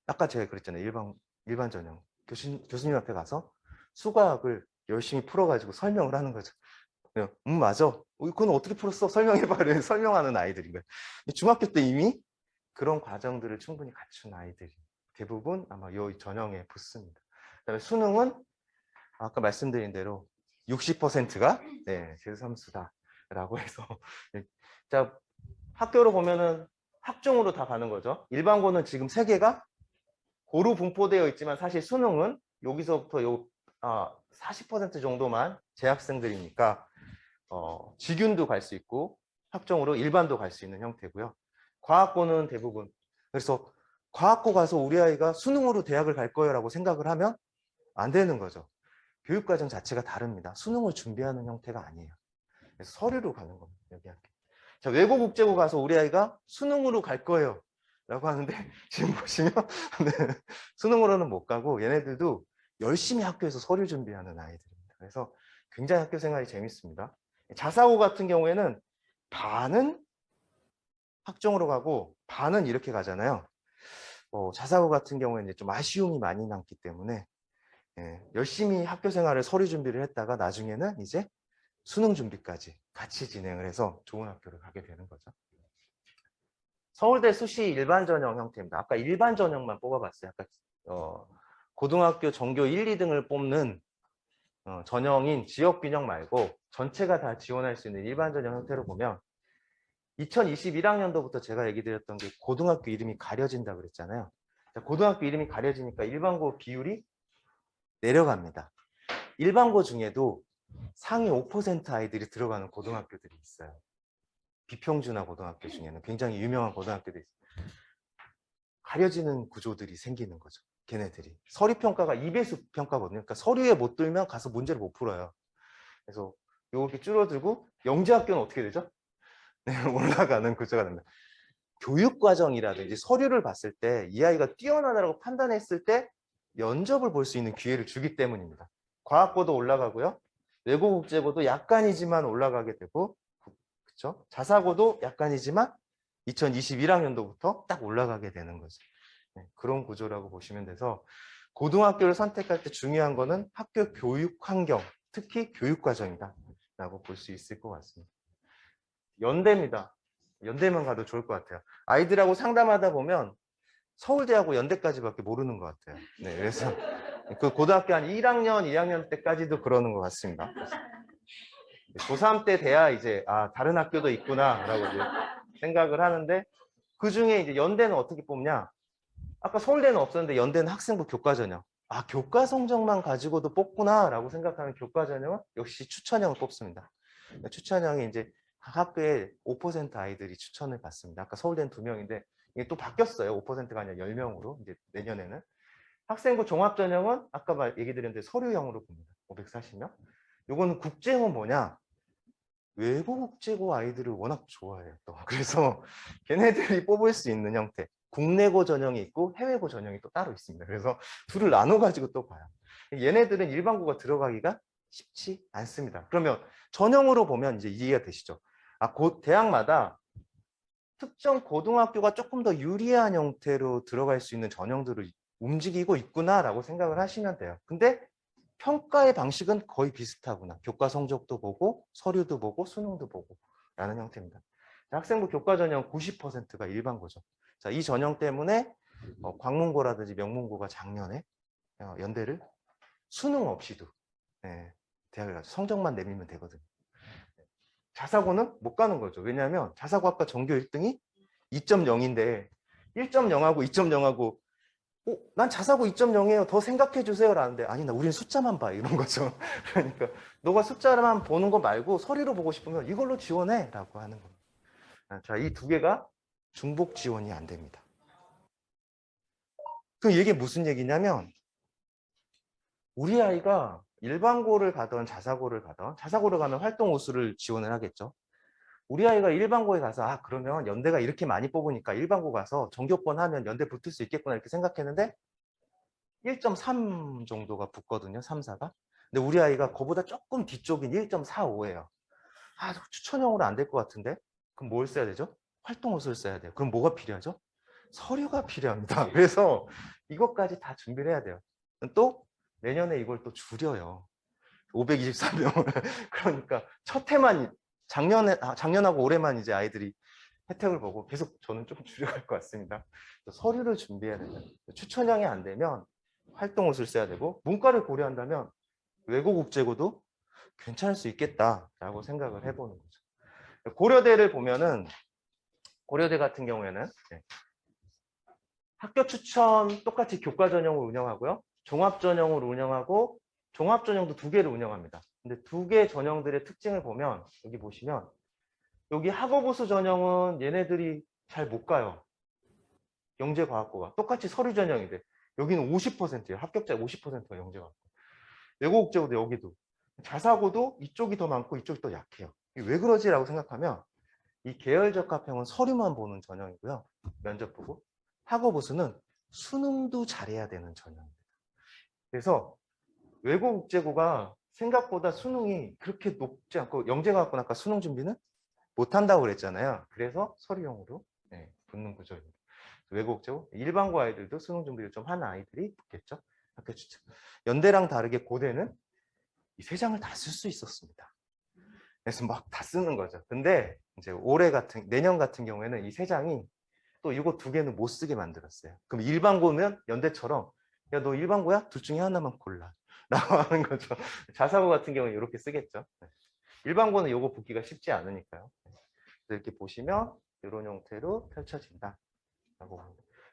Speaker 1: 아까 제가 그랬잖아요. 일반 전형. 교수님 앞에 가서 수학을 열심히 풀어가지고 설명을 하는 거죠. 맞아. 그건 어떻게 풀었어? 설명해봐. 설명하는 아이들인 거예요. 중학교 때 이미 그런 과정들을 충분히 갖춘 아이들이 대부분 아마 이 전형에 붙습니다. 그다음에 수능은 아까 말씀드린 대로 60%가 네, 제3수다라고 해서 자 학교로 보면은 학종으로 다 가는 거죠. 일반고는 지금 3개가 고루 분포되어 있지만 사실 수능은 여기서부터 40% 정도만 재학생들이니까 직윤도 갈 수 있고 학종으로 일반도 갈 수 있는 형태고요. 과학고는 대부분 그래서 과학고 가서 우리 아이가 수능으로 대학을 갈 거예요라고 생각을 하면 안 되는 거죠. 교육과정 자체가 다릅니다. 수능을 준비하는 형태가 아니에요. 그래서 서류로 가는 겁니다. 여기 학교. 자, 외고 국제고 가서 우리 아이가 수능으로 갈 거예요. 라고 하는데 지금 보시면 네, 수능으로는 못 가고 얘네들도 열심히 학교에서 서류 준비하는 아이들입니다. 그래서 굉장히 학교 생활이 재밌습니다. 자사고 같은 경우에는 반은 학종으로 가고 반은 이렇게 가잖아요. 자사고 같은 경우에는 좀 아쉬움이 많이 남기 때문에 열심히 학교 생활을 서류 준비를 했다가 나중에는 이제 수능 준비까지 같이 진행을 해서 좋은 학교를 가게 되는 거죠. 서울대 수시 일반 전형 형태입니다. 아까 일반 전형만 뽑아봤어요. 아까 고등학교 전교 1, 2등을 뽑는 전형인 지역균형 말고 전체가 다 지원할 수 있는 일반 전형 형태로 보면 2021학년도부터 제가 얘기 드렸던 게 고등학교 이름이 가려진다 그랬잖아요. 고등학교 이름이 가려지니까 일반고 비율이 내려갑니다. 일반고 중에도 상위 5% 아이들이 들어가는 고등학교들이 있어요. 비평준화 고등학교 중에는 굉장히 유명한 고등학교들이 있어요. 가려지는 구조들이 생기는 거죠. 걔네들이. 서류평가가 2배수 평가거든요. 그러니까 서류에 못 들면 가서 문제를 못 풀어요. 그래서 이렇게 줄어들고 영재학교는 어떻게 되죠? 네, 올라가는 구조가 됩니다. 교육과정이라든지 서류를 봤을 때 이 아이가 뛰어나다고 판단했을 때 면접을 볼 수 있는 기회를 주기 때문입니다. 과학고도 올라가고요. 외고국제고도 약간이지만 올라가게 되고 그렇죠? 자사고도 약간이지만 2021학년도부터 딱 올라가게 되는 거죠. 네, 그런 구조라고 보시면 돼서 고등학교를 선택할 때 중요한 거는 학교 교육 환경, 특히 교육과정이다 라고 볼 수 있을 것 같습니다. 연대입니다. 연대만 가도 좋을 것 같아요. 아이들하고 상담하다 보면 서울대하고 연대까지밖에 모르는 것 같아요. 네, 그래서 그 고등학교 한 1학년, 2학년 때까지도 그러는 것 같습니다. 고3 때 돼야 이제 다른 학교도 있구나라고 이제 생각을 하는데 그 중에 이제 연대는 어떻게 뽑냐? 아까 서울대는 없었는데 연대는 학생부 교과전형. 교과 성적만 가지고도 뽑구나라고 생각하는 교과전형은 역시 추천형을 뽑습니다. 추천형이 이제 각 학교에 5% 아이들이 추천을 받습니다. 아까 서울대는 2명인데 이게 또 바뀌었어요. 5%가 아니라 10명으로 이제 내년에는. 학생부 종합전형은 아까 얘기 드렸는데 서류형으로 봅니다. 540명. 요거는 국제형은 뭐냐? 외고 국제고 아이들을 워낙 좋아해요. 또. 그래서 걔네들이 뽑을 수 있는 형태. 국내고 전형이 있고 해외고 전형이 또 따로 있습니다. 그래서 둘을 나눠 가지고 또 봐요. 얘네들은 일반고가 들어가기가 쉽지 않습니다. 그러면 전형으로 보면 이제 이해가 되시죠? 대학마다 특정 고등학교가 조금 더 유리한 형태로 들어갈 수 있는 전형들을 움직이고 있구나라고 생각을 하시면 돼요. 근데 평가의 방식은 거의 비슷하구나. 교과 성적도 보고 서류도 보고 수능도 보고 라는 형태입니다. 학생부 교과 전형 90%가 일반고죠. 자, 이 전형 때문에 광문고라든지 명문고가 작년에 연대를 수능 없이도 대학을 가죠. 성적만 내밀면 되거든요. 자사고는 못 가는 거죠. 왜냐하면 자사고학과 전교 1등이 2.0인데 1.0하고 2.0하고 난 자사고 2.0이에요. 더 생각해 주세요. 라는데 아니 나 우린 숫자만 봐. 이런 거죠. 그러니까 너가 숫자만 보는 거 말고 서류로 보고 싶으면 이걸로 지원해. 라고 하는 겁니다. 자, 이 두 개가 중복 지원이 안 됩니다. 그럼 이게 무슨 얘기냐면 우리 아이가 일반고를 가던 자사고를 가던 자사고를 가면 활동 호수를 지원을 하겠죠. 우리 아이가 일반고에 가서 그러면 연대가 이렇게 많이 뽑으니까 일반고 가서 전교권 하면 연대 붙을 수 있겠구나 이렇게 생각했는데 1.3 정도가 붙거든요. 3, 4가. 근데 우리 아이가 그보다 조금 뒤쪽인 1.45예요. 추천형으로 안 될 것 같은데? 그럼 뭘 써야 되죠? 활동 호수를 써야 돼요. 그럼 뭐가 필요하죠? 서류가 필요합니다. 그래서 이것까지 다 준비를 해야 돼요. 또 내년에 이걸 또 줄여요. 523명을. 그러니까 첫 해만 작년하고 올해만 이제 아이들이 혜택을 보고 계속 저는 좀 줄여갈 것 같습니다. 서류를 준비해야 된다. 추천형이 안 되면 활동 옷을 써야 되고 문과를 고려한다면 외고 국제고도 괜찮을 수 있겠다라고 생각을 해보는 거죠. 고려대를 보면은 고려대 같은 경우에는 학교 추천 똑같이 교과 전형을 운영하고요. 종합 전형을 운영하고 종합 전형도 2개를 운영합니다. 근데 2개 전형들의 특징을 보면 여기 보시면 여기 학업우수 전형은 얘네들이 잘 못 가요. 영재과학고가 똑같이 서류 전형인데 여기는 50%예요. 합격자 50%가 영재과학고. 외국국제고도 여기도 자사고도 이쪽이 더 많고 이쪽이 더 약해요. 이게 왜 그러지라고 생각하면 이 계열적합형은 서류만 보는 전형이고요. 면접 보고 학업우수는 수능도 잘해야 되는 전형입니다. 그래서 외국국제고가 생각보다 수능이 그렇게 높지 않고 영재과학고는 아까 수능 준비는 못한다고 그랬잖아요. 그래서 서류형으로 붙는 구조입니다. 외국국제고 일반고 아이들도 수능 준비를 좀 하는 아이들이 붙겠죠. 학교 추천. 연대랑 다르게 고대는 이 3장을 다 쓸 수 있었습니다. 그래서 막 다 쓰는 거죠. 근데 이제 내년 같은 경우에는 이 3장이 또 이거 2개는 못 쓰게 만들었어요. 그럼 일반고면 연대처럼 야, 너 일반고야? 둘 중에 하나만 골라. 라고 하는 거죠. 자사고 같은 경우는 이렇게 쓰겠죠. 일반고는 이거 붙기가 쉽지 않으니까요. 이렇게 보시면 이런 형태로 펼쳐진다.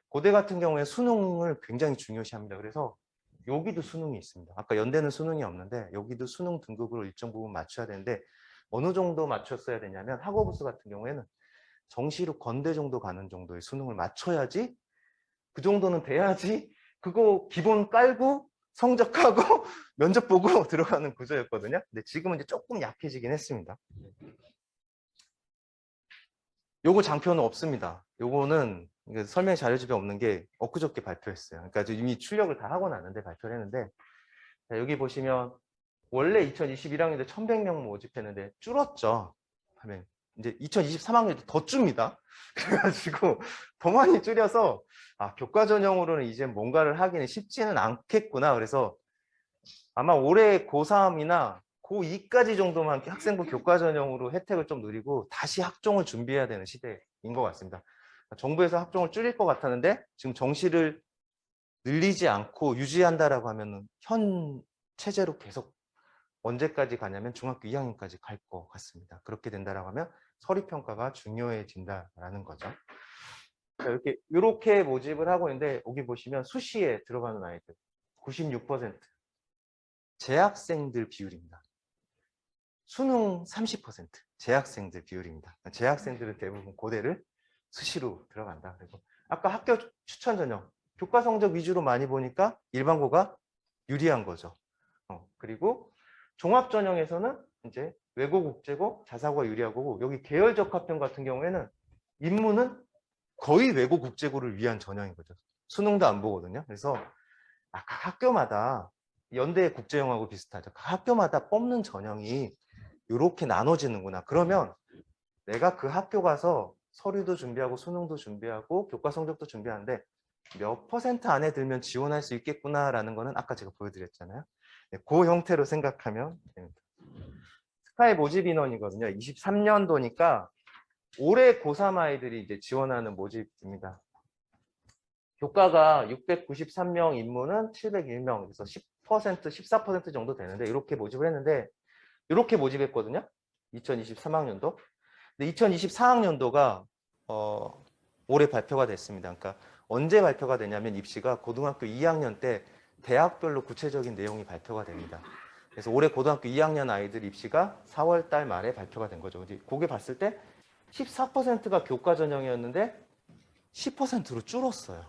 Speaker 1: 고대 같은 경우에 수능을 굉장히 중요시합니다. 그래서 여기도 수능이 있습니다. 아까 연대는 수능이 없는데 여기도 수능 등급으로 일정 부분 맞춰야 되는데 어느 정도 맞췄어야 되냐면 학업우수 같은 경우에는 정시로 건대 정도 가는 정도의 수능을 맞춰야지 그 정도는 돼야지 그거 기본 깔고 성적하고 면접 보고 들어가는 구조였거든요. 근데 지금은 이제 조금 약해지긴 했습니다. 요거 장표는 없습니다. 요거는 설명 자료집에 없는 게 엊그저께 발표했어요. 그러니까 이미 출력을 다 하고 났는데 발표를 했는데 자, 여기 보시면 원래 2021학년 때 1100명 모집했는데 줄었죠. 하면 이제 2023학년 때 더 줍니다. 그래가지고 더 많이 줄여서 교과 전형으로는 이제 뭔가를 하기는 쉽지는 않겠구나. 그래서 아마 올해 고3이나 고2까지 정도만 학생부 교과 전형으로 혜택을 좀 누리고 다시 학종을 준비해야 되는 시대인 것 같습니다. 정부에서 학종을 줄일 것 같았는데 지금 정시를 늘리지 않고 유지한다라고 하면 현 체제로 계속 언제까지 가냐면 중학교 2학년까지 갈 것 같습니다. 그렇게 된다라고 하면 서류평가가 중요해진다라는 거죠. 자, 이렇게 모집을 하고 있는데 여기 보시면 수시에 들어가는 아이들 96% 재학생들 비율입니다. 수능 30% 재학생들 비율입니다. 재학생들은 대부분 고대를 수시로 들어간다. 그리고 아까 학교 추천 전형 교과 성적 위주로 많이 보니까 일반고가 유리한 거죠. 그리고 종합 전형에서는 이제 외고 국제고 자사고가 유리하고 여기 계열적 합평 같은 경우에는 인문은 거의 외고 국제고를 위한 전형인 거죠. 수능도 안 보거든요. 그래서 각 학교마다 연대 국제형하고 비슷하죠. 각 학교마다 뽑는 전형이 이렇게 나눠지는구나. 그러면 내가 그 학교 가서 서류도 준비하고 수능도 준비하고 교과 성적도 준비하는데 몇 % 안에 들면 지원할 수 있겠구나라는 거는 아까 제가 보여드렸잖아요. 그 형태로 생각하면 됩니다. 스카이 모집 인원이거든요. 23년도니까 올해 고3 아이들이 이제 지원하는 모집입니다. 교과가 693명, 인문은 701명, 그래서 10%, 14% 정도 되는데 이렇게 모집을 했는데 이렇게 모집했거든요. 2023학년도. 근데 2024학년도가 올해 발표가 됐습니다. 그러니까 언제 발표가 되냐면 입시가 고등학교 2학년 때 대학별로 구체적인 내용이 발표가 됩니다. 그래서 올해 고등학교 2학년 아이들 입시가 4월 달 말에 발표가 된 거죠. 거기 봤을 때 14%가 교과 전형이었는데 10%로 줄었어요.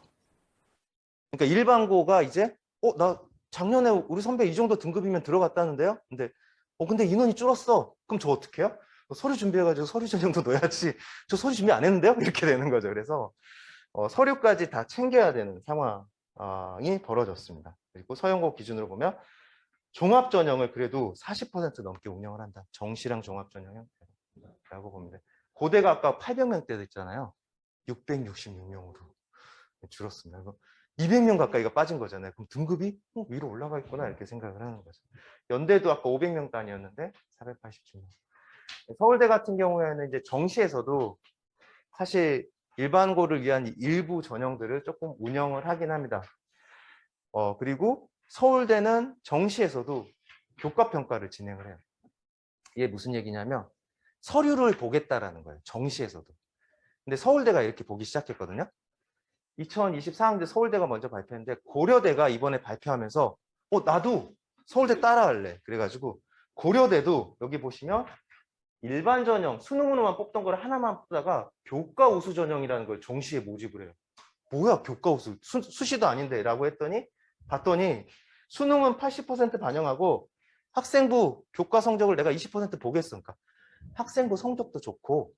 Speaker 1: 그러니까 일반고가 이제 나 작년에 우리 선배 이 정도 등급이면 들어갔다는데요. 근데 인원이 줄었어. 그럼 저 어떻게 해요? 서류 준비해가지고 서류 전형도 넣어야지. 저 서류 준비 안 했는데요? 이렇게 되는 거죠. 그래서 서류까지 다 챙겨야 되는 상황이 벌어졌습니다. 그리고 서영고 기준으로 보면 종합 전형을 그래도 40% 넘게 운영을 한다. 정시랑 종합 전형 형태라고 봅니다. 고대가 아까 800명대 있잖아요. 666명으로 줄었습니다. 200명 가까이가 빠진 거잖아요. 그럼 등급이 위로 올라가 있구나 이렇게 생각을 하는 거죠. 연대도 아까 500명 단위였는데 487명. 서울대 같은 경우에는 이제 정시에서도 사실 일반고를 위한 일부 전형들을 조금 운영을 하긴 합니다. 그리고 서울대는 정시에서도 교과평가를 진행을 해요. 이게 무슨 얘기냐면 서류를 보겠다라는 거예요. 정시에서도. 근데 서울대가 이렇게 보기 시작했거든요. 2024학년대 서울대가 먼저 발표했는데 고려대가 이번에 발표하면서 나도 서울대 따라할래. 그래가지고 고려대도 여기 보시면 일반 전형, 수능으로만 뽑던 걸 하나만 뽑다가 교과 우수 전형이라는 걸 정시에 모집을 해요. 뭐야 교과 우수, 수시도 아닌데 라고 했더니 봤더니 수능은 80% 반영하고 학생부 교과 성적을 내가 20% 보겠어. 그러니까 학생부 성적도 좋고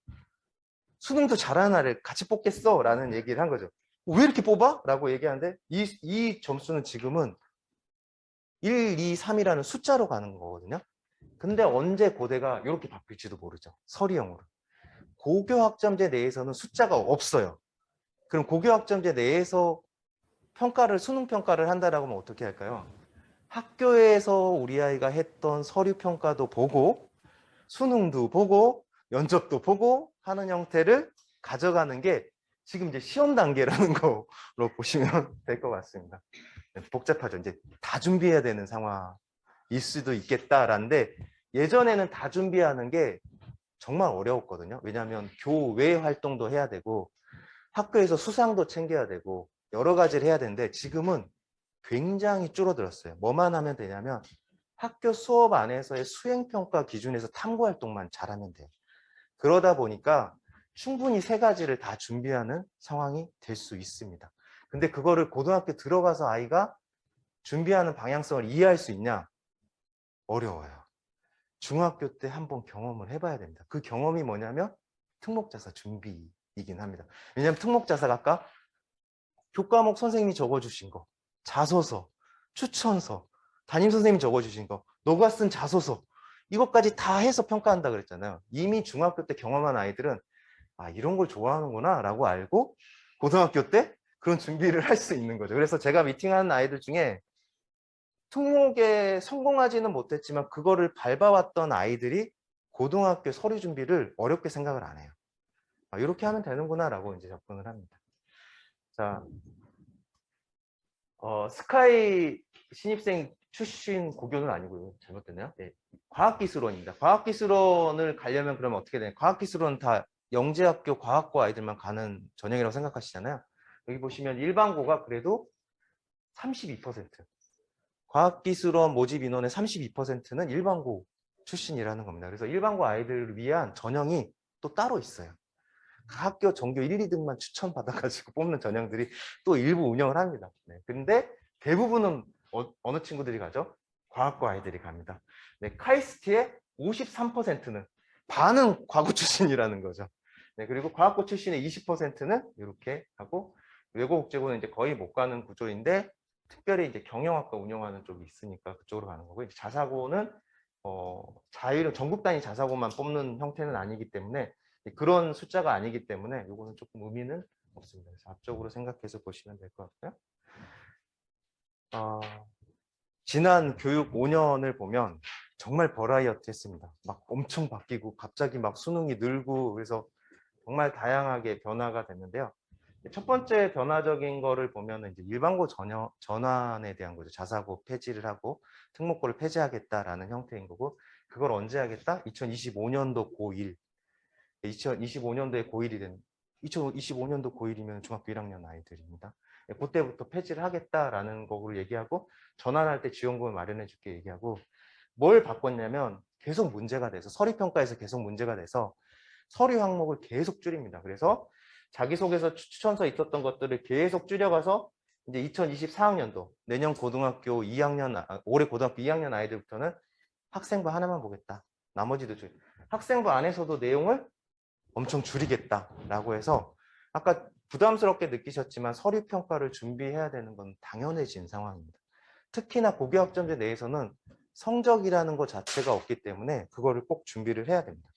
Speaker 1: 수능도 잘하는 애를 같이 뽑겠어 라는 얘기를 한 거죠. 왜 이렇게 뽑아? 라고 얘기하는데 이 점수는 지금은 1, 2, 3이라는 숫자로 가는 거거든요. 근데 언제 고대가 이렇게 바뀔지도 모르죠. 서리형으로. 고교학점제 내에서는 숫자가 없어요. 그럼 고교학점제 내에서 수능 평가를 한다라고 하면 어떻게 할까요? 학교에서 우리 아이가 했던 서류 평가도 보고 수능도 보고 면접도 보고 하는 형태를 가져가는 게 지금 이제 시험 단계라는 거로 보시면 될 것 같습니다. 복잡하죠. 이제 다 준비해야 되는 상황일 수도 있겠다라는데 예전에는 다 준비하는 게 정말 어려웠거든요. 왜냐하면 교외 활동도 해야 되고 학교에서 수상도 챙겨야 되고 여러 가지를 해야 되는데 지금은 굉장히 줄어들었어요. 뭐만 하면 되냐면 학교 수업 안에서의 수행평가 기준에서 탐구활동만 잘하면 돼요. 그러다 보니까 충분히 세 가지를 다 준비하는 상황이 될 수 있습니다. 근데 그거를 고등학교 들어가서 아이가 준비하는 방향성을 이해할 수 있냐? 어려워요. 중학교 때 한번 경험을 해봐야 됩니다. 그 경험이 뭐냐면 특목자사 준비이긴 합니다. 왜냐하면 특목자사가 아까 교과목 선생님이 적어주신 거, 자소서, 추천서, 담임선생님이 적어주신 거, 너가 쓴 자소서 이것까지 다 해서 평가한다 그랬잖아요. 이미 중학교 때 경험한 아이들은 이런 걸 좋아하는구나 라고 알고 고등학교 때 그런 준비를 할 수 있는 거죠. 그래서 제가 미팅하는 아이들 중에 특목에 성공하지는 못했지만 그거를 밟아왔던 아이들이 고등학교 서류 준비를 어렵게 생각을 안 해요. 이렇게 하면 되는구나 라고 이제 접근을 합니다. 자, 스카이 신입생 출신 고교는 아니고요. 잘못됐나요? 네. 과학기술원입니다. 과학기술원을 가려면 그러면 어떻게 되나요? 과학기술원은 다 영재학교 과학고 아이들만 가는 전형이라고 생각하시잖아요. 여기 보시면 일반고가 그래도 32%. 과학기술원 모집 인원의 32%는 일반고 출신이라는 겁니다. 그래서 일반고 아이들을 위한 전형이 또 따로 있어요. 학교 전교 1, 2등만 추천받아가지고 뽑는 전형들이 또 일부 운영을 합니다. 네. 근데 대부분은 어느 친구들이 가죠? 과학고 아이들이 갑니다. 네. 카이스트의 53%는 반은 과고 출신이라는 거죠. 네. 그리고 과학고 출신의 20%는 이렇게 하고 외고국제고는 이제 거의 못 가는 구조인데 특별히 이제 경영학과 운영하는 쪽이 있으니까 그쪽으로 가는 거고 이제 자사고는 전국 단위 자사고만 뽑는 형태는 아니기 때문에 그런 숫자가 아니기 때문에 이거는 조금 의미는 없습니다. 그래서 앞쪽으로 생각해서 보시면 될 것 같고요. 지난 교육 5년을 보면 정말 버라이어티 했습니다. 막 엄청 바뀌고 갑자기 막 수능이 늘고 그래서 정말 다양하게 변화가 됐는데요. 첫 번째 변화적인 거를 보면 이제 일반고 전환에 대한 거죠. 자사고 폐지를 하고 특목고를 폐지하겠다라는 형태인 거고 그걸 언제 하겠다? 2025년도 고1 2025년도에 고1이 된 2025년도 고1이면 중학교 1학년 아이들입니다. 그때부터 폐지를 하겠다라는 거를 얘기하고 전환할 때 지원금을 마련해 줄게 얘기하고 뭘 바꿨냐면 계속 문제가 돼서 서류평가에서 계속 문제가 돼서 서류 항목을 계속 줄입니다. 그래서 자기소개서 추천서 있었던 것들을 계속 줄여가서 이제 2024학년도 내년 고등학교 2학년 올해 고등학교 2학년 아이들부터는 학생부 하나만 보겠다. 나머지도 학생부 안에서도 내용을 엄청 줄이겠다라고 해서 아까 부담스럽게 느끼셨지만 서류 평가를 준비해야 되는 건 당연해진 상황입니다. 특히나 고교학점제 내에서는 성적이라는 것 자체가 없기 때문에 그거를 꼭 준비를 해야 됩니다.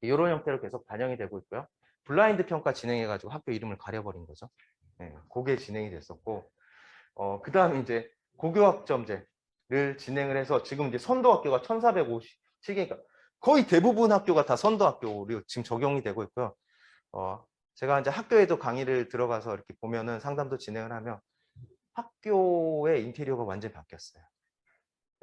Speaker 1: 이런 형태로 계속 반영이 되고 있고요. 블라인드 평가 진행해가지고 학교 이름을 가려버린 거죠. 네, 그게 진행이 됐었고, 그 다음에 이제 고교학점제를 진행을 해서 지금 이제 선도학교가 1457개니까 거의 대부분 학교가 다 선도학교로 지금 적용이 되고 있고요. 제가 이제 학교에도 강의를 들어가서 이렇게 보면은 상담도 진행을 하면 학교의 인테리어가 완전히 바뀌었어요.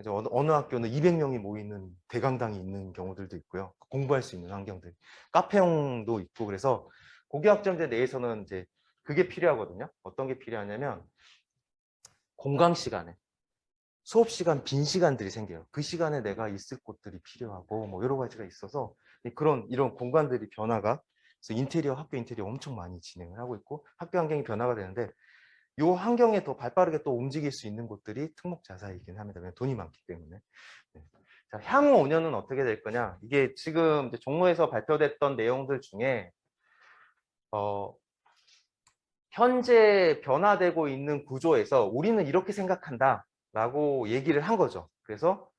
Speaker 1: 이제 어느 학교는 200명이 모이는 대강당이 있는 경우들도 있고요. 공부할 수 있는 환경들, 카페형도 있고. 그래서 고교학점제 내에서는 이제 그게 필요하거든요. 어떤 게 필요하냐면 공강 시간에 수업 시간 빈 시간들이 생겨요. 그 시간에 내가 있을 곳들이 필요하고 뭐 여러 가지가 있어서 이런 공간들이 변화가, 그래서 학교 인테리어 엄청 많이 진행을 하고 있고 학교 환경이 변화가 되는데, 이 환경에 더 발빠르게 또 움직일 수 있는 곳들이 특목자사이긴 합니다. 왜냐면 돈이 많기 때문에. 네. 자, 향후 5년은 어떻게 될 거냐? 이게 지금 이제 종로에서 발표됐던 내용들 중에 현재 변화되고 있는 구조에서 우리는 이렇게 생각한다라고 얘기를 한 거죠. 그래서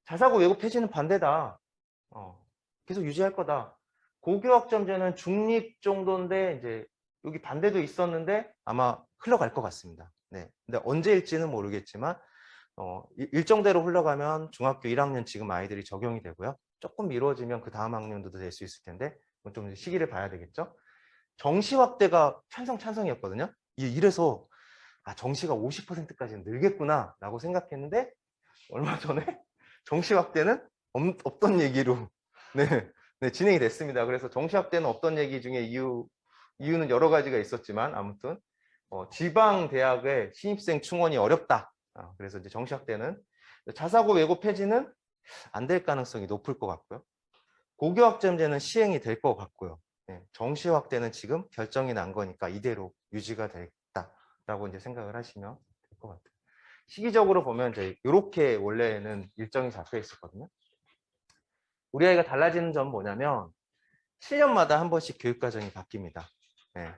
Speaker 1: 자사고 외고 폐지는 반대다. 계속 유지할 거다. 고교학점제는 중립 정도인데 이제 여기 반대도 있었는데 아마 흘러갈 것 같습니다. 네. 근데 언제일지는 모르겠지만 일정대로 흘러가면 중학교 1학년 지금 아이들이 적용이 되고요. 조금 미뤄지면 그 다음 학년도도 될 수 있을 텐데 좀 시기를 봐야 되겠죠. 정시 확대가 찬성이었거든요. 이래서 정시가 50%까지는 늘겠구나 라고 생각했는데 얼마 전에 정시 확대는 없던 얘기로 네, 진행이 됐습니다. 그래서 정시 확대는 없던 얘기 중에 이유는 여러 가지가 있었지만 아무튼 지방 대학의 신입생 충원이 어렵다. 그래서 이제 정시 확대는, 자사고 외고 폐지는 안 될 가능성이 높을 것 같고요. 고교학점제는 시행이 될 것 같고요. 네, 정시 확대는 지금 결정이 난 거니까 이대로 유지가 되겠다라고 이제 생각을 하시면 될 것 같아요. 시기적으로 보면 이제 이렇게 원래는 일정이 잡혀 있었거든요. 우리 아이가 달라지는 점은 뭐냐면 7년마다 한 번씩 교육과정이 바뀝니다. 네.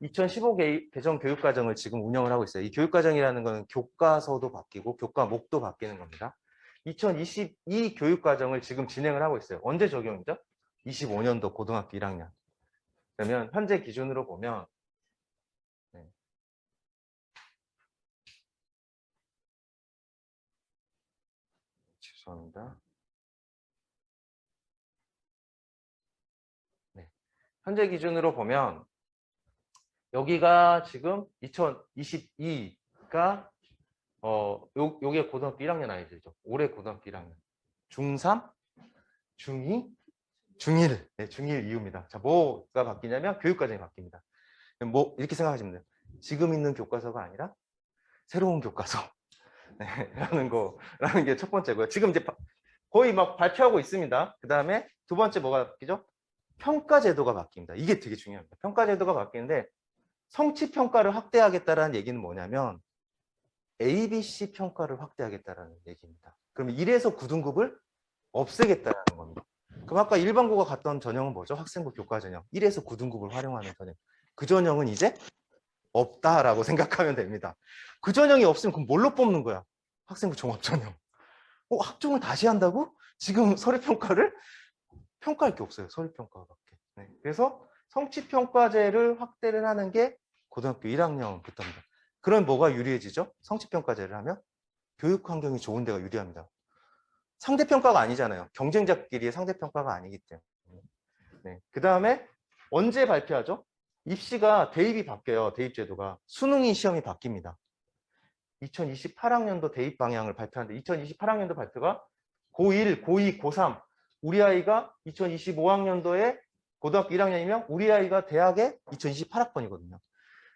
Speaker 1: 2015 개정 교육과정을 지금 운영을 하고 있어요. 이 교육과정이라는 것은 교과서도 바뀌고 교과목도 바뀌는 겁니다. 2022 교육과정을 지금 진행을 하고 있어요. 언제 적용이죠? 25년도 고등학교 1학년. 그러면 현재 기준으로 보면 네. 죄송합니다. 네. 현재 기준으로 보면 여기가 지금 2022가 요게 고등학교 1학년 아이들이죠. 올해 고등학교 1학년. 중3, 중2, 중1. 네, 중1 이후입니다. 자, 뭐가 바뀌냐면 교육과정이 바뀝니다. 뭐 이렇게 생각하시면 돼요. 지금 있는 교과서가 아니라 새로운 교과서. 네, 라는 게 첫 번째고요. 지금 이제 거의 막 발표하고 있습니다. 그 다음에 두 번째 뭐가 바뀌죠? 평가제도가 바뀝니다. 이게 되게 중요합니다. 평가제도가 바뀌는데 성취평가를 확대하겠다는 얘기는 뭐냐면 ABC 평가를 확대하겠다는 얘기입니다. 그럼 1에서 9등급을 없애겠다는 겁니다. 그럼 아까 일반고가 갔던 전형은 뭐죠? 학생부 교과 전형. 1에서 9등급을 활용하는 전형. 그 전형은 이제 없다라고 생각하면 됩니다. 그 전형이 없으면 그럼 뭘로 뽑는 거야? 학생부 종합 전형. 학종을 다시 한다고? 지금 서류평가를? 평가할 게 없어요. 서류평가밖에. 네. 그래서 성취평가제를 확대를 하는 게 고등학교 1학년부터입니다. 그럼 뭐가 유리해지죠? 성취평가제를 하면 교육 환경이 좋은 데가 유리합니다. 상대평가가 아니잖아요. 경쟁자끼리의 상대평가가 아니기 때문에. 네. 그 다음에 언제 발표하죠? 입시가 대입이 바뀌어요. 대입제도가. 수능이 시험이 바뀝니다. 2028학년도 대입 방향을 발표하는데 2028학년도 발표가 고1, 고2, 고3 우리 아이가 2025학년도에 고등학교 1학년이면 우리 아이가 대학에 2028학번이거든요.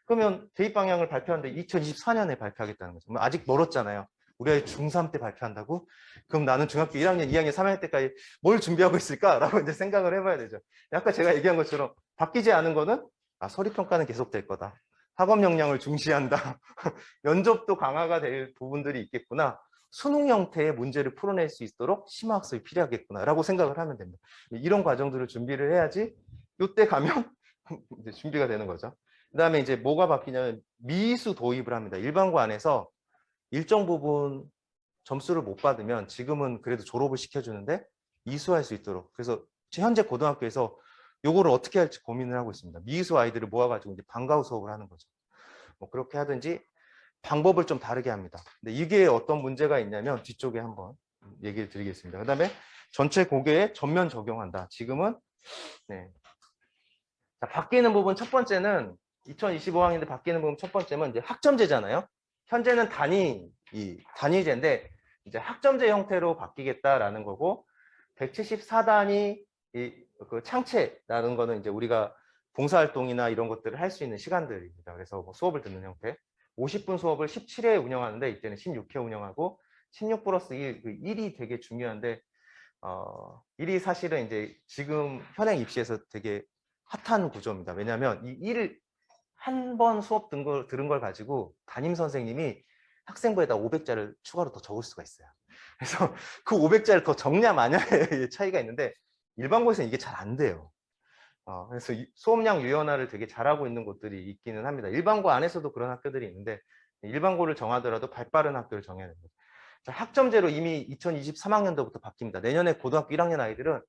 Speaker 1: 그러면 대입 방향을 발표하는데 2024년에 발표하겠다는 거죠. 아직 멀었잖아요. 우리 아이 중3 때 발표한다고? 그럼 나는 중학교 1학년, 2학년, 3학년 때까지 뭘 준비하고 있을까라고 이제 생각을 해봐야 되죠. 아까 제가 얘기한 것처럼 바뀌지 않은 거는 서류평가는 계속될 거다. 학업 역량을 중시한다. 면접도 강화가 될 부분들이 있겠구나. 수능 형태의 문제를 풀어낼 수 있도록 심화학습이 필요하겠구나라고 생각을 하면 됩니다. 이런 과정들을 준비를 해야지 이때 가면 이제 준비가 되는 거죠. 그 다음에 이제 뭐가 바뀌냐면 미수 도입을 합니다. 일반고 안에서 일정 부분 점수를 못 받으면 지금은 그래도 졸업을 시켜주는데 이수할 수 있도록. 그래서 현재 고등학교에서 요거를 어떻게 할지 고민을 하고 있습니다. 미수 아이들을 모아가지고 이제 방과후 수업을 하는 거죠. 뭐 그렇게 하든지 방법을 좀 다르게 합니다. 근데 이게 어떤 문제가 있냐면 뒤쪽에 한번 얘기를 드리겠습니다. 그 다음에 전체 고교에 전면 적용한다. 지금은 네. 자, 바뀌는 부분 첫 번째는 2025학년인데 바뀌는 부분 첫 번째는 이제 학점제잖아요. 현재는 단위제인데 이제 학점제 형태로 바뀌겠다라는 거고 174단이 그 창체라는 거는 이제 우리가 봉사활동이나 이런 것들을 할 수 있는 시간들입니다. 그래서 뭐 수업을 듣는 형태. 50분 수업을 17회 운영하는데 이때는 16회 운영하고 16 플러스 1, 그 1이 되게 중요한데 1이 사실은 이제 지금 현행 입시에서 되게 핫한 구조입니다. 왜냐하면 이 1을 한 번 수업 들은 걸 가지고 담임 선생님이 학생부에다 500자를 추가로 더 적을 수가 있어요. 그래서 그 500자를 더 적냐 마냐의 차이가 있는데 일반고에서는 이게 잘 안 돼요. 그래서 수업량 유연화를 되게 잘하고 있는 곳들이 있기는 합니다. 일반고 안에서도 그런 학교들이 있는데 일반고를 정하더라도 발빠른 학교를 정해야 됩니다. 자, 학점제로 이미 2023학년도부터 바뀝니다. 내년에 고등학교 1학년 아이들은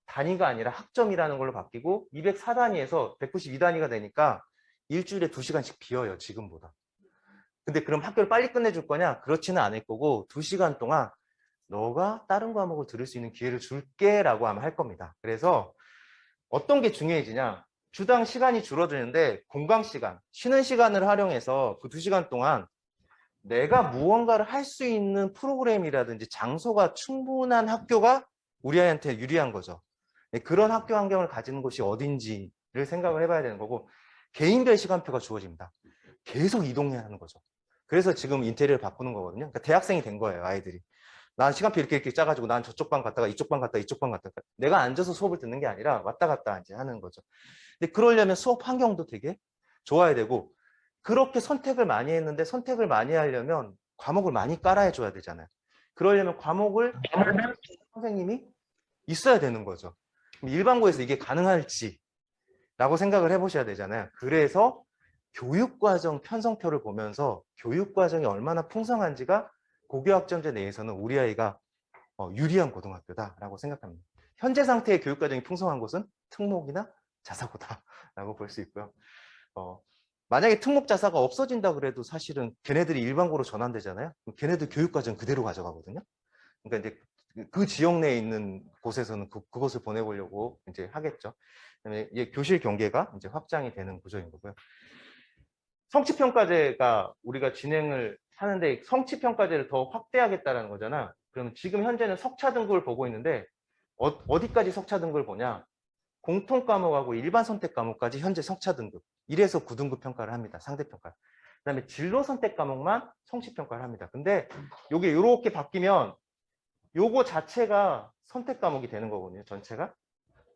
Speaker 1: 단위가 아니라 학점이라는 걸로 바뀌고 204단위에서 192단위가 되니까 일주일에 2시간씩 비어요, 지금보다. 근데 그럼 학교를 빨리 끝내줄 거냐? 그렇지는 않을 거고 2시간 동안 너가 다른 과목을 들을 수 있는 기회를 줄게 라고 하면 할 겁니다. 그래서 어떤 게 중요해지냐? 주당 시간이 줄어드는데 공강 시간, 쉬는 시간을 활용해서 그 2시간 동안 내가 무언가를 할 수 있는 프로그램이라든지 장소가 충분한 학교가 우리 아이한테 유리한 거죠. 그런 학교 환경을 가지는 곳이 어딘지를 생각을 해봐야 되는 거고 개인별 시간표가 주어집니다. 계속 이동해야 하는 거죠. 그래서 지금 인테리어를 바꾸는 거거든요. 그러니까 대학생이 된 거예요, 아이들이. 난 시간표 이렇게 짜가지고 난 저쪽 방 갔다가 이쪽 방 갔다가 이쪽 방 갔다가 내가 앉아서 수업을 듣는 게 아니라 왔다 갔다 이제 하는 거죠. 근데 그러려면 수업 환경도 되게 좋아야 되고 그렇게 선택을 많이 했는데 선택을 많이 하려면 과목을 많이 깔아야 줘야 되잖아요. 그러려면 과목을 선생님이 있어야 되는 거죠. 일반고에서 이게 가능할지 라고 생각을 해보셔야 되잖아요. 그래서 교육과정 편성표를 보면서 교육과정이 얼마나 풍성한지가 고교학점제 내에서는 우리 아이가 유리한 고등학교다라고 생각합니다. 현재 상태의 교육과정이 풍성한 곳은 특목이나 자사고다라고 볼 수 있고요. 만약에 특목 자사가 없어진다 그래도 사실은 걔네들이 일반고로 전환되잖아요. 걔네들 교육과정 그대로 가져가거든요. 그러니까 이제 그 지역 내에 있는 곳에서는 그곳을 보내보려고 이제 하겠죠. 그다음에 교실 경계가 이제 확장이 되는 구조인 거고요. 성취평가제가 우리가 진행을 하는데 성취평가제를 더 확대하겠다는 거잖아. 그러면 지금 현재는 석차 등급을 보고 있는데 어디까지 석차 등급을 보냐? 공통 과목하고 일반 선택 과목까지 현재 석차 등급 1에서 9등급 평가를 합니다. 상대평가. 그다음에 진로 선택 과목만 성취평가를 합니다. 근데 이게 이렇게 바뀌면 요거 자체가 선택 과목이 되는 거거든요. 전체가.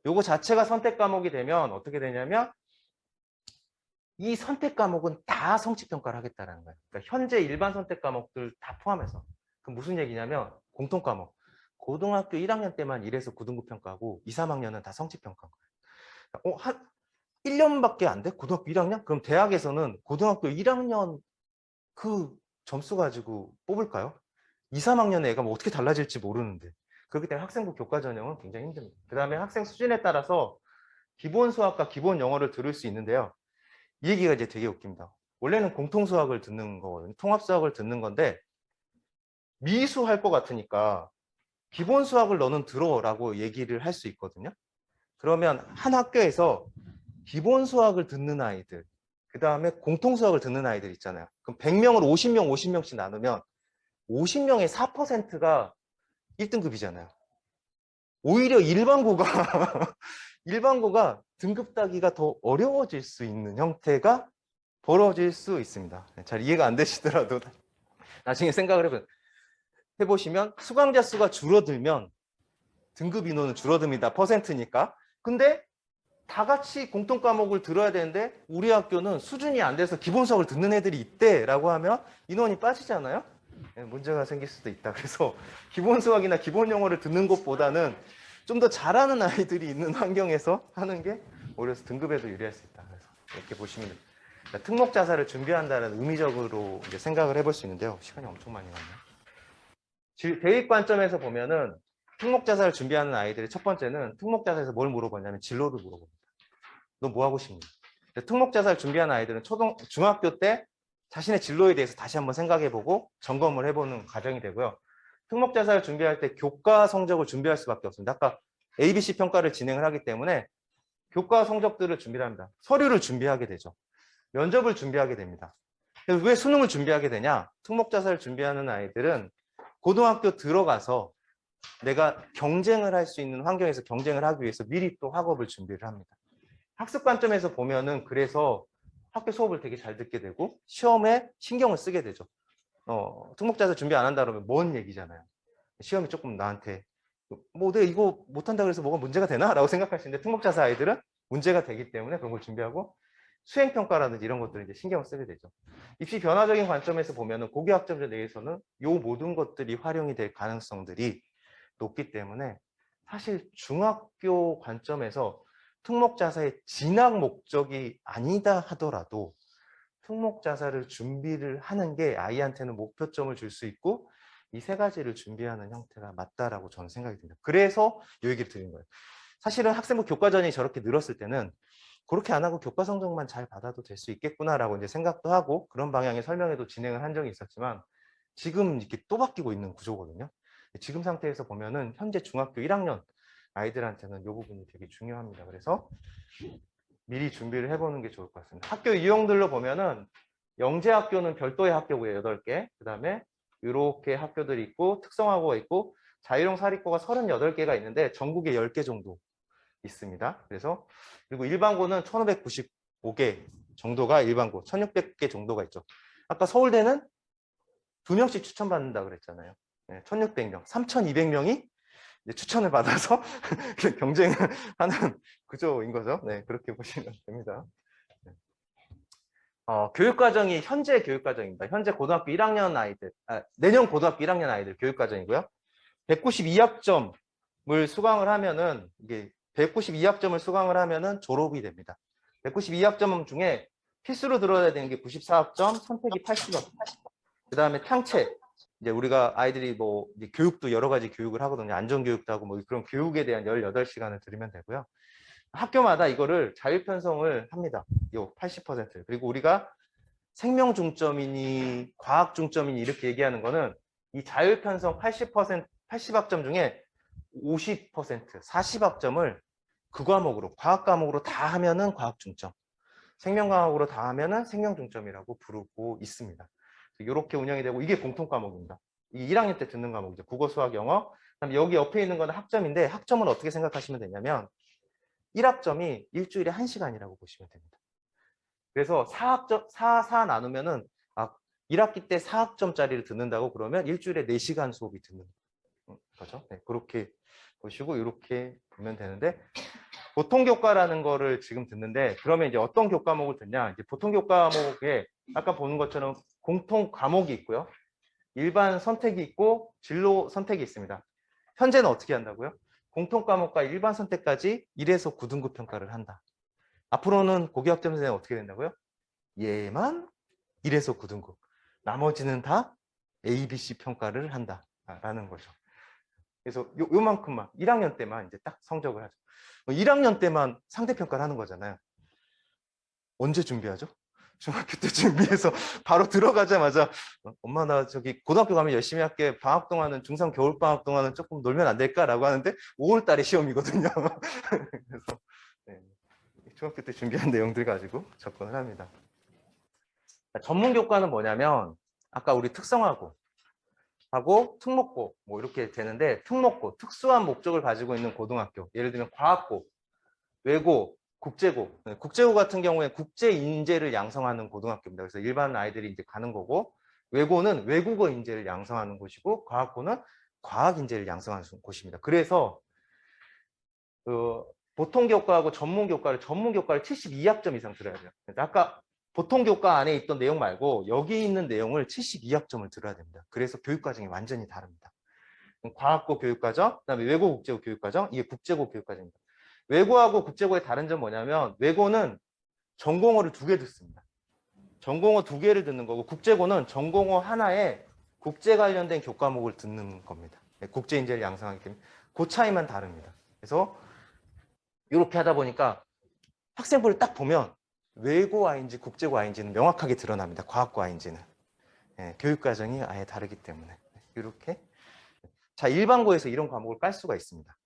Speaker 1: 요거 자체가 선택 과목이 되면 어떻게 되냐면 이 선택 과목은 다 성취평가를 하겠다는 거예요. 그러니까 현재 일반 선택 과목들 다 포함해서. 그 무슨 얘기냐면 공통 과목. 고등학교 1학년 때만 1에서 9등급 평가하고 2, 3학년은 다 성취평가인 거예요. 한 1년밖에 안 돼? 고등학교 1학년? 그럼 대학에서는 고등학교 1학년 그 점수 가지고 뽑을까요? 2, 3학년에 애가 뭐 어떻게 달라질지 모르는데. 그렇기 때문에 학생부 교과 전형은 굉장히 힘듭니다. 그 다음에 학생 수준에 따라서 기본 수학과 기본 영어를 들을 수 있는데요. 이 얘기가 이제 되게 웃깁니다. 원래는 공통 수학을 듣는 거거든요. 통합 수학을 듣는 건데 미수 할 것 같으니까 기본 수학을 너는 들어라고 얘기를 할 수 있거든요. 그러면 한 학교에서 기본 수학을 듣는 아이들, 그 다음에 공통 수학을 듣는 아이들 있잖아요. 그럼 100명을 50명, 50명씩 나누면 50명의 4%가 1등급이잖아요. 오히려 일반고가 등급 따기가 더 어려워질 수 있는 형태가 벌어질 수 있습니다. 잘 이해가 안 되시더라도 나중에 생각을 해보시면 수강자 수가 줄어들면 등급 인원은 줄어듭니다. 퍼센트니까. 근데 다 같이 공통 과목을 들어야 되는데 우리 학교는 수준이 안 돼서 기본 수학을 듣는 애들이 있대라고 하면 인원이 빠지잖아요. 문제가 생길 수도 있다. 그래서 기본 수학이나 기본 영어를 듣는 것보다는 좀 더 잘하는 아이들이 있는 환경에서 하는 게 오히려 등급에도 유리할 수 있다. 그래서 이렇게 보시면 됩니다. 그러니까 특목 자사를 준비한다는 의미적으로 이제 생각을 해볼 수 있는데요. 시간이 엄청 많이 갔네요. 대입 관점에서 보면은 특목 자사를 준비하는 아이들의 첫 번째는 특목 자사에서 뭘 물어보냐면 진로를 물어봅니다. 너 뭐 하고 싶니? 특목 자사를 준비하는 아이들은 중학교 때 자신의 진로에 대해서 다시 한번 생각해보고 점검을 해보는 과정이 되고요. 특목 자사를 준비할 때 교과 성적을 준비할 수밖에 없습니다. 아까 ABC 평가를 진행을 하기 때문에 교과 성적들을 준비를 합니다. 서류를 준비하게 되죠. 면접을 준비하게 됩니다. 왜 수능을 준비하게 되냐? 특목 자사를 준비하는 아이들은 고등학교 들어가서 내가 경쟁을 할 수 있는 환경에서 경쟁을 하기 위해서 미리 또 학업을 준비를 합니다. 학습 관점에서 보면은 그래서 학교 수업을 되게 잘 듣게 되고 시험에 신경을 쓰게 되죠. 특목자사 준비 안 한다 그러면 먼 얘기잖아요. 시험이 조금 나한테 뭐 내가 이거 못한다 그래서 뭐가 문제가 되나? 라고 생각할 수 있는데 특목자사 아이들은 문제가 되기 때문에 그런 걸 준비하고 수행평가라든지 이런 것들을 이제 신경을 쓰게 되죠. 입시 변화적인 관점에서 보면은 고교학점제 내에서는 요 모든 것들이 활용이 될 가능성들이 높기 때문에 사실 중학교 관점에서 특목자사의 진학 목적이 아니다 하더라도 특목자사를 준비를 하는 게 아이한테는 목표점을 줄 수 있고 이 세 가지를 준비하는 형태가 맞다라고 저는 생각이 듭니다. 그래서 이 얘기를 드린 거예요. 사실은 학생부 교과전이 저렇게 늘었을 때는 그렇게 안 하고 교과 성적만 잘 받아도 될 수 있겠구나라고 이제 생각도 하고 그런 방향의 설명에도 진행을 한 적이 있었지만 지금 이렇게 또 바뀌고 있는 구조거든요. 지금 상태에서 보면은 현재 중학교 1학년 아이들한테는 이 부분이 되게 중요합니다. 그래서 미리 준비를 해보는 게 좋을 것 같습니다. 학교 유형들로 보면은 영재학교는 별도의 학교고요. 8개. 그 다음에 이렇게 학교들이 있고 특성화고가 있고 자율형 사립고가 38개가 있는데 전국에 10개 정도 있습니다. 그래서 그리고 일반고는 1595개 정도가 일반고, 1600개 정도가 있죠. 아까 서울대는 2명씩 추천받는다 그랬잖아요. 1600명, 3200명이 추천을 받아서 경쟁을 하는 구조인 거죠. 네, 그렇게 보시면 됩니다. 교육과정이 현재 교육과정입니다. 현재 고등학교 1학년 아이들, 내년 고등학교 1학년 아이들 교육과정이고요. 192학점을 수강을 하면은 이게 192학점을 수강을 하면은 졸업이 됩니다. 192학점 중에 필수로 들어야 되는 게 94학점, 선택이 80학점. 그 다음에 탕채. 이제 우리가 아이들이 뭐 이제 교육도 여러 가지 교육을 하거든요. 안전교육도 하고 뭐 그런 교육에 대한 18시간을 들으면 되고요. 학교마다 이거를 자율 편성을 합니다. 요 80%. 그리고 우리가 생명 중점이니 과학 중점이니 이렇게 얘기하는 거는 이 자율 편성 80학점 중에 50%, 40학점을 그 과목으로 과학 과목으로 다 하면은 과학 중점, 생명 과목으로 다 하면은 생명 중점이라고 부르고 있습니다. 이렇게 운영이 되고 이게 공통 과목입니다. 이 1학년 때 듣는 과목이죠. 국어, 수학, 영어. 그다음에 여기 옆에 있는 거는 학점인데 학점은 어떻게 생각하시면 되냐면 1학점이 일주일에 1시간이라고 보시면 됩니다. 그래서 4 나누면은 1학기 때 4학점짜리를 듣는다고 그러면 일주일에 4시간 수업이 듣는 거죠. 네, 그렇게 보시고 이렇게 보면 되는데 보통 교과라는 거를 지금 듣는데 그러면 이제 어떤 교과목을 듣냐? 이제 보통 교과목에 아까 보는 것처럼 공통 과목이 있고요. 일반 선택이 있고 진로 선택이 있습니다. 현재는 어떻게 한다고요? 공통 과목과 일반 선택까지 1에서 9등급 평가를 한다. 앞으로는 고교학점제는 어떻게 된다고요? 얘만 1에서 9등급. 나머지는 다 A, B, C 평가를 한다라는 거죠. 그래서 요만큼만 1학년 때만 이제 딱 성적을 하죠. 1학년 때만 상대평가를 하는 거잖아요. 언제 준비하죠? 중학교 때 준비해서 바로 들어가자마자 엄마 나 저기 고등학교 가면 열심히 할게. 방학 동안은 중3 겨울방학 동안은 조금 놀면 안 될까라고 하는데 5월 달에 시험이거든요. 그래서 네, 중학교 때 준비한 내용들 가지고 접근을 합니다. 전문 교과는 뭐냐면 아까 우리 특성화고 하고 특목고 뭐 이렇게 되는데 특목고 특수한 목적을 가지고 있는 고등학교 예를 들면 과학고, 외고, 국제고. 국제고 같은 경우에 국제 인재를 양성하는 고등학교입니다. 그래서 일반 아이들이 이제 가는 거고 외고는 외국어 인재를 양성하는 곳이고 과학고는 과학 인재를 양성하는 곳입니다. 그래서 보통 교과하고 전문 교과를 72학점 이상 들어야 돼요. 아까 보통 교과 안에 있던 내용 말고 여기 있는 내용을 72학점을 들어야 됩니다. 그래서 교육과정이 완전히 다릅니다. 과학고 교육과정, 그다음에 외고 국제고 교육과정, 이게 국제고 교육과정입니다. 외고하고 국제고의 다른 점 뭐냐면 외고는 전공어를 2개 듣습니다. 전공어 2개를 듣는 거고 국제고는 전공어 하나에 국제 관련된 교과목을 듣는 겁니다. 국제 인재를 양성하기 때문에 그 차이만 다릅니다. 그래서 이렇게 하다 보니까 학생부를 딱 보면 외고 아인지 국제고 아인지는 명확하게 드러납니다. 과학고 아인지는. 교육과정이 아예 다르기 때문에 이렇게 자 일반고에서 이런 과목을 깔 수가 있습니다.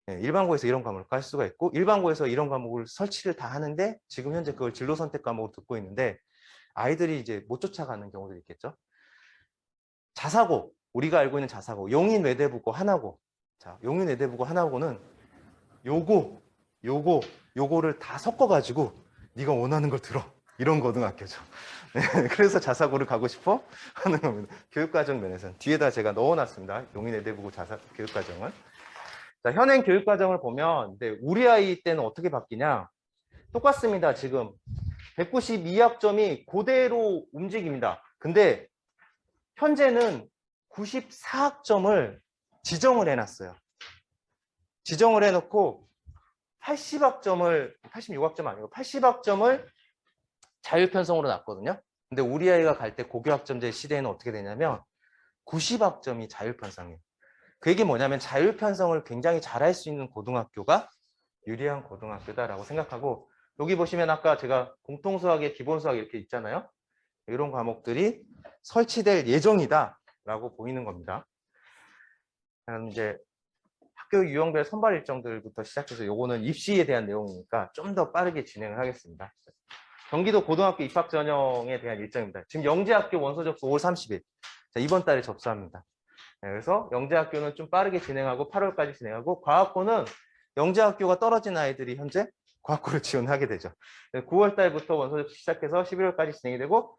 Speaker 1: 일반고에서 이런 과목을 깔 수가 있고 일반고에서 이런 과목을 설치를 다 하는데 지금 현재 그걸 진로 선택 과목으로 듣고 있는데 아이들이 이제 못 쫓아가는 경우도 있겠죠. 자사고 우리가 알고 있는 자사고, 용인 외대부고 하나고. 자, 용인 외대부고 하나고는 요거를 다 섞어가지고 네가 원하는 걸 들어. 이런 고등학교죠. 네, 그래서 자사고를 가고 싶어 하는 겁니다. 교육과정 면에서는 뒤에다 제가 넣어놨습니다. 용인 외대부고 자사 교육과정은. 자, 현행 교육과정을 보면 우리 아이 때는 어떻게 바뀌냐? 똑같습니다. 지금 192학점이 그대로 움직입니다. 근데 현재는 94학점을 지정을 해놨어요. 지정을 해놓고 86학점 아니고 80학점을 자율편성으로 놨거든요. 근데 우리 아이가 갈 때 고교학점제 시대에는 어떻게 되냐면 90학점이 자율편성이에요. 그 얘기 뭐냐면 자율편성을 굉장히 잘할 수 있는 고등학교가 유리한 고등학교다라고 생각하고, 여기 보시면 아까 제가 공통수학에 기본수학 이렇게 있잖아요. 이런 과목들이 설치될 예정이다라고 보이는 겁니다. 그럼 이제 학교 유형별 선발 일정들부터 시작해서 요거는 입시에 대한 내용이니까 좀 더 빠르게 진행을 하겠습니다. 경기도 고등학교 입학 전형에 대한 일정입니다. 지금 영재학교 원서 접수 5월 30일. 자, 이번 달에 접수합니다. 네, 그래서 영재학교는 좀 빠르게 진행하고 8월까지 진행하고, 과학고는 영재학교가 떨어진 아이들이 현재 과학고를 지원하게 되죠. 9월 달부터 원서 접수 시작해서 11월까지 진행이 되고,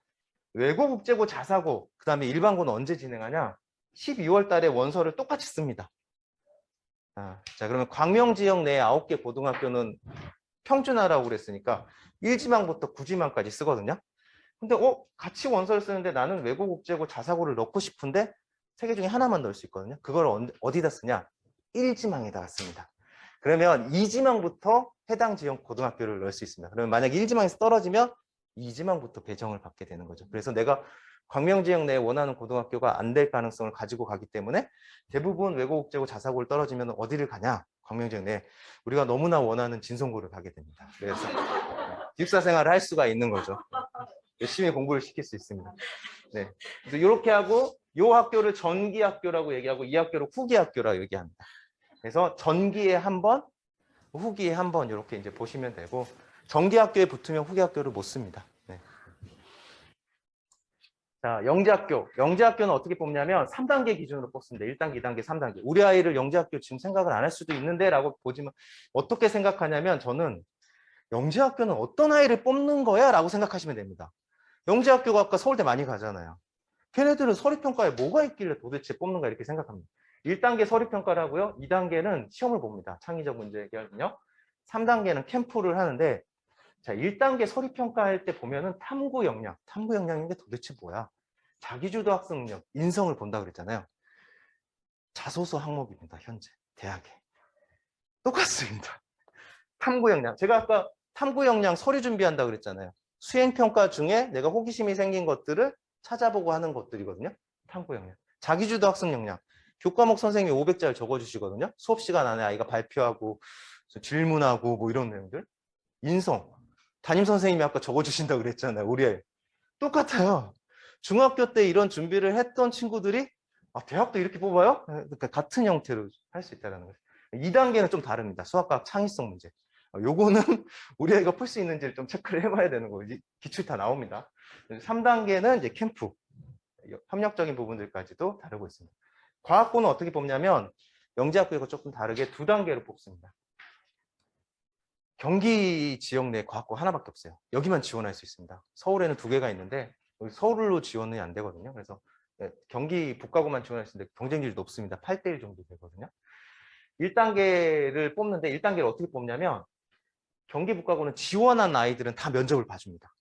Speaker 1: 외고 국제고 자사고 그다음에 일반고는 언제 진행하냐? 12월 달에 원서를 똑같이 씁니다. 자, 그러면 광명지역 내 9개 고등학교는 평준화라고 그랬으니까 1지망부터 9지망까지 쓰거든요. 근데 같이 원서를 쓰는데 나는 외고 국제고 자사고를 넣고 싶은데 3개 중에 하나만 넣을 수 있거든요. 그걸 어디다 쓰냐? 1지망에다가 씁니다. 그러면 2지망부터 해당 지역 고등학교를 넣을 수 있습니다. 그러면 만약에 1지망에서 떨어지면 2지망부터 배정을 받게 되는 거죠. 그래서 내가 광명지역 내에 원하는 고등학교가 안 될 가능성을 가지고 가기 때문에 대부분 외고 국제고 자사고를 떨어지면 어디를 가냐? 광명지역 내에 우리가 너무나 원하는 진성고를 가게 됩니다. 그래서 기숙사 생활을 할 수가 있는 거죠. 열심히 공부를 시킬 수 있습니다. 네. 그래서 이렇게 하고 이 학교를 전기학교라고 얘기하고 이 학교를 후기학교라고 얘기합니다. 그래서 전기에 한 번, 후기에 한 번 이렇게 이제 보시면 되고, 전기학교에 붙으면 후기학교를 못 씁니다. 네. 자, 영재학교. 영재학교는 어떻게 뽑냐면 3단계 기준으로 뽑습니다. 1단계, 2단계, 3단계. 우리 아이를 영재학교 지금 생각을 안 할 수도 있는데 라고 보지만 어떻게 생각하냐면 저는 영재학교는 어떤 아이를 뽑는 거야? 라고 생각하시면 됩니다. 영재학교가 아까 서울대 많이 가잖아요. 걔네들은 서류평가에 뭐가 있길래 도대체 뽑는가 이렇게 생각합니다. 1단계 서류평가를 하고요. 2단계는 시험을 봅니다. 창의적 문제 해결은요. 3단계는 캠프를 하는데, 자, 1단계 서류평가할 때 보면은 탐구 역량인 게 도대체 뭐야? 자기주도 학습 능력, 인성을 본다 그랬잖아요. 자소서 항목입니다. 현재 대학에 똑같습니다. 탐구 역량. 제가 아까 탐구 역량 서류 준비한다 그랬잖아요. 수행평가 중에 내가 호기심이 생긴 것들을 찾아보고 하는 것들이거든요. 탐구 역량. 자기주도 학습 역량. 교과목 선생님이 500자 적어주시거든요. 수업 시간 안에 아이가 발표하고 질문하고 뭐 이런 내용들. 인성. 담임 선생님이 아까 적어주신다고 그랬잖아요. 우리 아이. 똑같아요. 중학교 때 이런 준비를 했던 친구들이 대학도 이렇게 뽑아요? 그러니까 같은 형태로 할 수 있다는 거죠. 2단계는 좀 다릅니다. 수학과학 창의성 문제. 요거는 우리 아이가 풀 수 있는지를 좀 체크를 해봐야 되는 거예요. 기출 다 나옵니다. 3단계는 이제 캠프, 협력적인 부분들까지도 다루고 있습니다. 과학고는 어떻게 뽑냐면 영재학교가 조금 다르게 2단계로 뽑습니다. 경기 지역 내 과학고 하나밖에 없어요. 여기만 지원할 수 있습니다. 서울에는 2개가 있는데 서울로 지원이 안 되거든요. 그래서 경기 북가고만 지원할 수 있는데 경쟁률이 높습니다. 8대1 정도 되거든요. 1단계를 뽑는데 1단계를 어떻게 뽑냐면 경기 북가고는 지원한 아이들은 다 면접을 봐줍니다.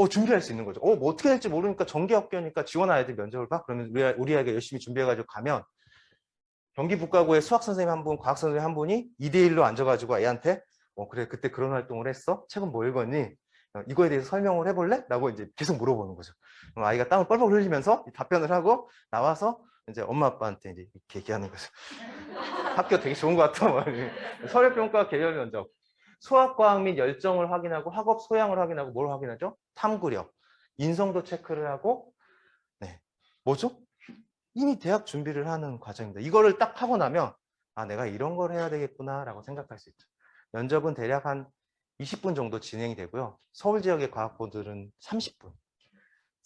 Speaker 1: 준비할 수 있는 거죠. 뭐 어떻게 될지 모르니까 전기학교니까 지원한 아이들 면접을 봐? 그러면 우리 아이가 열심히 준비해가지고 가면 경기 북가고에 수학 선생님 한 분, 과학 선생님 한 분이 2대1로 앉아가지고 애한테 그래 그때 그런 활동을 했어? 책은 뭐 읽었니? 이거에 대해서 설명을 해볼래? 라고 이제 계속 물어보는 거죠. 그럼 아이가 땀을 뻘뻘 흘리면서 답변을 하고 나와서 이제 엄마 아빠한테 이제 이렇게 얘기하는 거죠. 학교 되게 좋은 것 같아. 서류평가 개별 면접. 수학, 과학 및 열정을 확인하고 학업 소양을 확인하고 뭘 확인하죠? 탐구력, 인성도 체크를 하고, 네, 뭐죠? 이미 대학 준비를 하는 과정입니다. 이거를 딱 하고 나면 내가 이런 걸 해야 되겠구나라고 생각할 수 있죠. 면접은 대략 한 20분 정도 진행이 되고요. 서울 지역의 과학고들은 30분.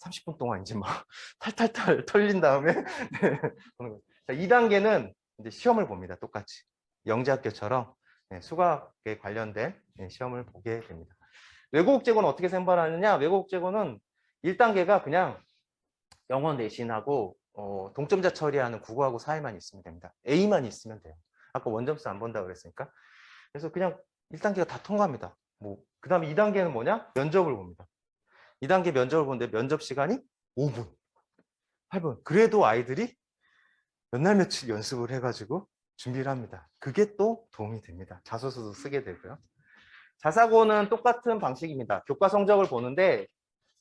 Speaker 1: 30분 동안 이제 막 탈탈탈 털린 다음에 네, 보는 거죠. 자, 2단계는 이제 시험을 봅니다. 똑같이. 영재학교처럼 수학에 관련된 시험을 보게 됩니다. 외국어국제고는 어떻게 선발하느냐? 외국어국제고는 1단계가 그냥 영어 내신하고 동점자 처리하는 국어하고 사회만 있으면 됩니다. A만 있으면 돼요. 아까 원점수 안 본다고 그랬으니까. 그래서 그냥 1단계가 다 통과합니다. 그 다음에 2단계는 뭐냐? 면접을 봅니다. 2단계 면접을 보는데 면접 시간이 5분, 8분. 그래도 아이들이 몇 날 며칠 연습을 해가지고 준비를 합니다. 그게 또 도움이 됩니다. 자소서도 쓰게 되고요. 자사고는 똑같은 방식입니다. 교과 성적을 보는데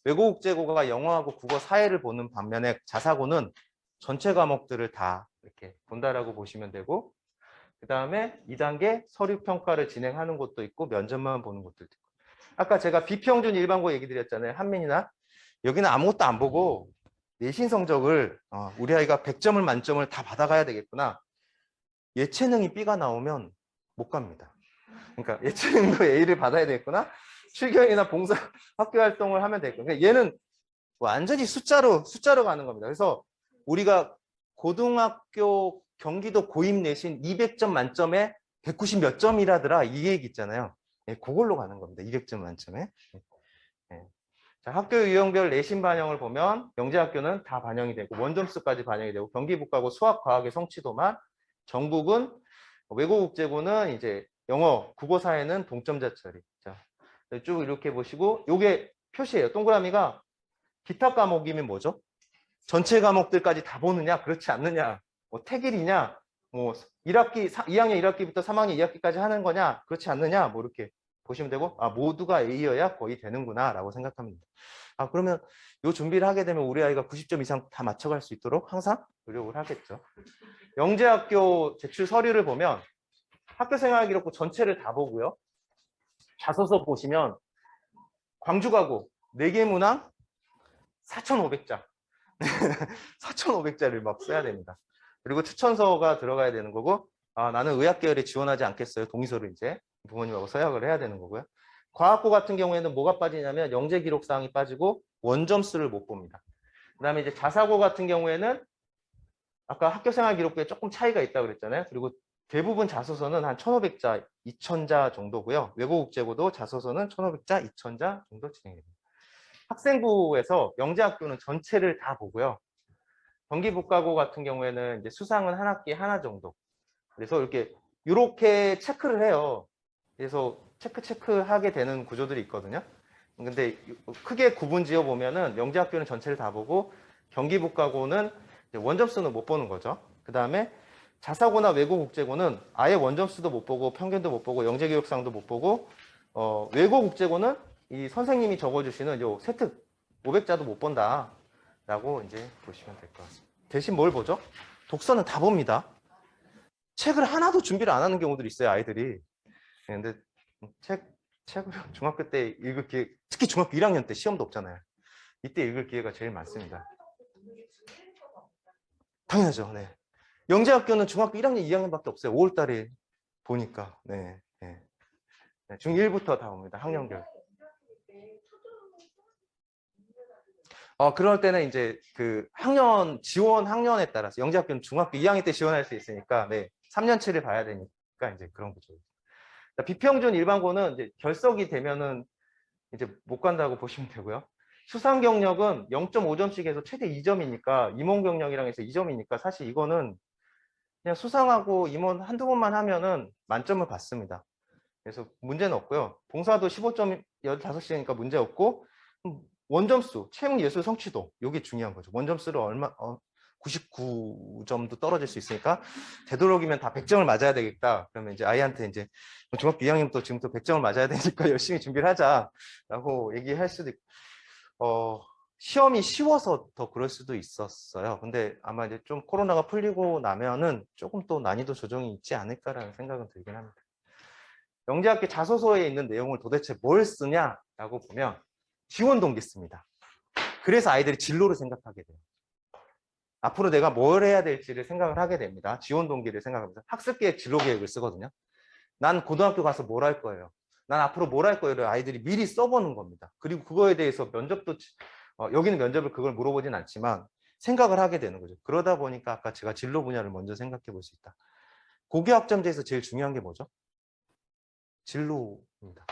Speaker 1: 외국국제고가 영어하고 국어 사회를 보는 반면에 자사고는 전체 과목들을 다 이렇게 본다라고 보시면 되고, 그 다음에 2단계 서류 평가를 진행하는 곳도 있고 면접만 보는 곳도 있고. 아까 제가 비평준 일반고 얘기 드렸잖아요. 한민이나 여기는 아무것도 안 보고 내신 성적을 우리 아이가 100점을 만점을 다 받아가야 되겠구나. 예체능이 B가 나오면 못 갑니다. 그러니까 예체능도 A를 받아야 되겠구나. 실경이나 봉사 학교 활동을 하면 되겠구나. 그러니까 얘는 완전히 숫자로 가는 겁니다. 그래서 우리가 고등학교 경기도 고입 내신 200점 만점에 190 몇 점이라더라 이 얘기 있잖아요. 그걸로 가는 겁니다. 200점 만점에. 자, 학교 유형별 내신 반영을 보면 영재학교는 다 반영이 되고 원점수까지 반영이 되고 경기북하고 수학, 과학의 성취도만, 전국은 외국국제고는 이제 영어, 국어, 사회는 동점자 처리. 자, 쭉 이렇게 보시고 요게 표시예요. 동그라미가 기타 과목이면 뭐죠? 전체 과목들까지 다 보느냐, 그렇지 않느냐, 뭐 태길이냐, 뭐 1학기, 2학년 1학기부터 3학년 2학기까지 하는 거냐, 그렇지 않느냐, 뭐 이렇게 보시면 되고, 모두가 A여야 거의 되는구나 라고 생각하면 됩니다. 그러면 요 준비를 하게 되면 우리 아이가 90점 이상 다 맞춰갈 수 있도록 항상 노력을 하겠죠. 영재학교 제출 서류를 보면 학교생활 기록부 전체를 다 보고요. 자소서 보시면 광주가고 4개 문항 4,500자 4,500자를 막 써야 됩니다. 그리고 추천서가 들어가야 되는 거고, 나는 의학 계열에 지원하지 않겠어요. 동의서를 이제 부모님하고 서약을 해야 되는 거고요. 과학고 같은 경우에는 뭐가 빠지냐면 영재 기록 사항이 빠지고 원점수를 못 봅니다. 그다음에 이제 자사고 같은 경우에는 아까 학교생활 기록부에 조금 차이가 있다고 그랬잖아요. 그리고 대부분 자소서는 한 1,500자, 2,000자 정도고요. 외국국제고도 자소서는 1,500자, 2,000자 정도 진행됩니다. 학생부에서 영재학교는 전체를 다 보고요. 경기북가고 같은 경우에는 이제 수상은 한 학기에 하나 정도. 그래서 이렇게 체크를 해요. 그래서 체크하게 되는 구조들이 있거든요. 근데 크게 구분 지어 보면은 영재학교는 전체를 다 보고 경기북가고는 원점수는 못 보는 거죠. 그 다음에 자사고나 외국국제고는 아예 원점수도 못 보고 평균도 못 보고 영재교육상도 못 보고 외국국제고는 이 선생님이 적어주시는 요 세특 500자도 못 본다 라고 이제 보시면 될 것 같습니다. 대신 뭘 보죠? 독서는 다 봅니다. 책을 하나도 준비를 안 하는 경우들이 있어요, 아이들이. 근데 책을 중학교 때 읽을 기회, 특히 중학교 1학년 때 시험도 없잖아요. 이때 읽을 기회가 제일 많습니다. 당연하죠. 네. 영재학교는 중학교 1학년, 2학년밖에 없어요. 5월 달에 보니까. 네. 중1부터 다 옵니다. 학년별. 그럴 때는 이제 그 지원 학년에 따라서 영재학교는 중학교 2학년 때 지원할 수 있으니까, 네. 3년치를 봐야 되니까 이제 그런 거죠. 비평준 일반고는 이제 결석이 되면은 이제 못 간다고 보시면 되고요. 수상 경력은 0.5점씩 해서 최대 2점이니까 임원 경력이랑 해서 2점이니까 사실 이거는 그냥 수상하고 임원 한두 번만 하면은 만점을 받습니다. 그래서 문제는 없고요. 봉사도 15점 15시니까 문제 없고, 원점수, 체육 예술 성취도, 이게 중요한 거죠. 원점수를 99점도 떨어질 수 있으니까 되도록이면 다 100점을 맞아야 되겠다. 그러면 이제 아이한테 이제 중학교 2학년부터 지금부터 100점을 맞아야 되니까 열심히 준비를 하자라고 얘기할 수도 있고, 시험이 쉬워서 더 그럴 수도 있었어요. 근데 아마 이제 좀 코로나가 풀리고 나면은 조금 또 난이도 조정이 있지 않을까라는 생각은 들긴 합니다. 영재학교 자소서에 있는 내용을 도대체 뭘 쓰냐라고 보면 지원 동기 씁니다. 그래서 아이들이 진로를 생각하게 돼요. 앞으로 내가 뭘 해야 될지를 생각을 하게 됩니다. 지원 동기를 생각하면서 학습계획 진로계획을 쓰거든요. 난 고등학교 가서 뭘 할 거예요. 난 앞으로 뭘 할 거예요. 아이들이 미리 써보는 겁니다. 그리고 그거에 대해서 면접도 여기는 면접을 그걸 물어보진 않지만 생각을 하게 되는 거죠. 그러다 보니까 아까 제가 진로 분야를 먼저 생각해 볼 수 있다. 고교학점제에서 제일 중요한 게 뭐죠? 진로입니다.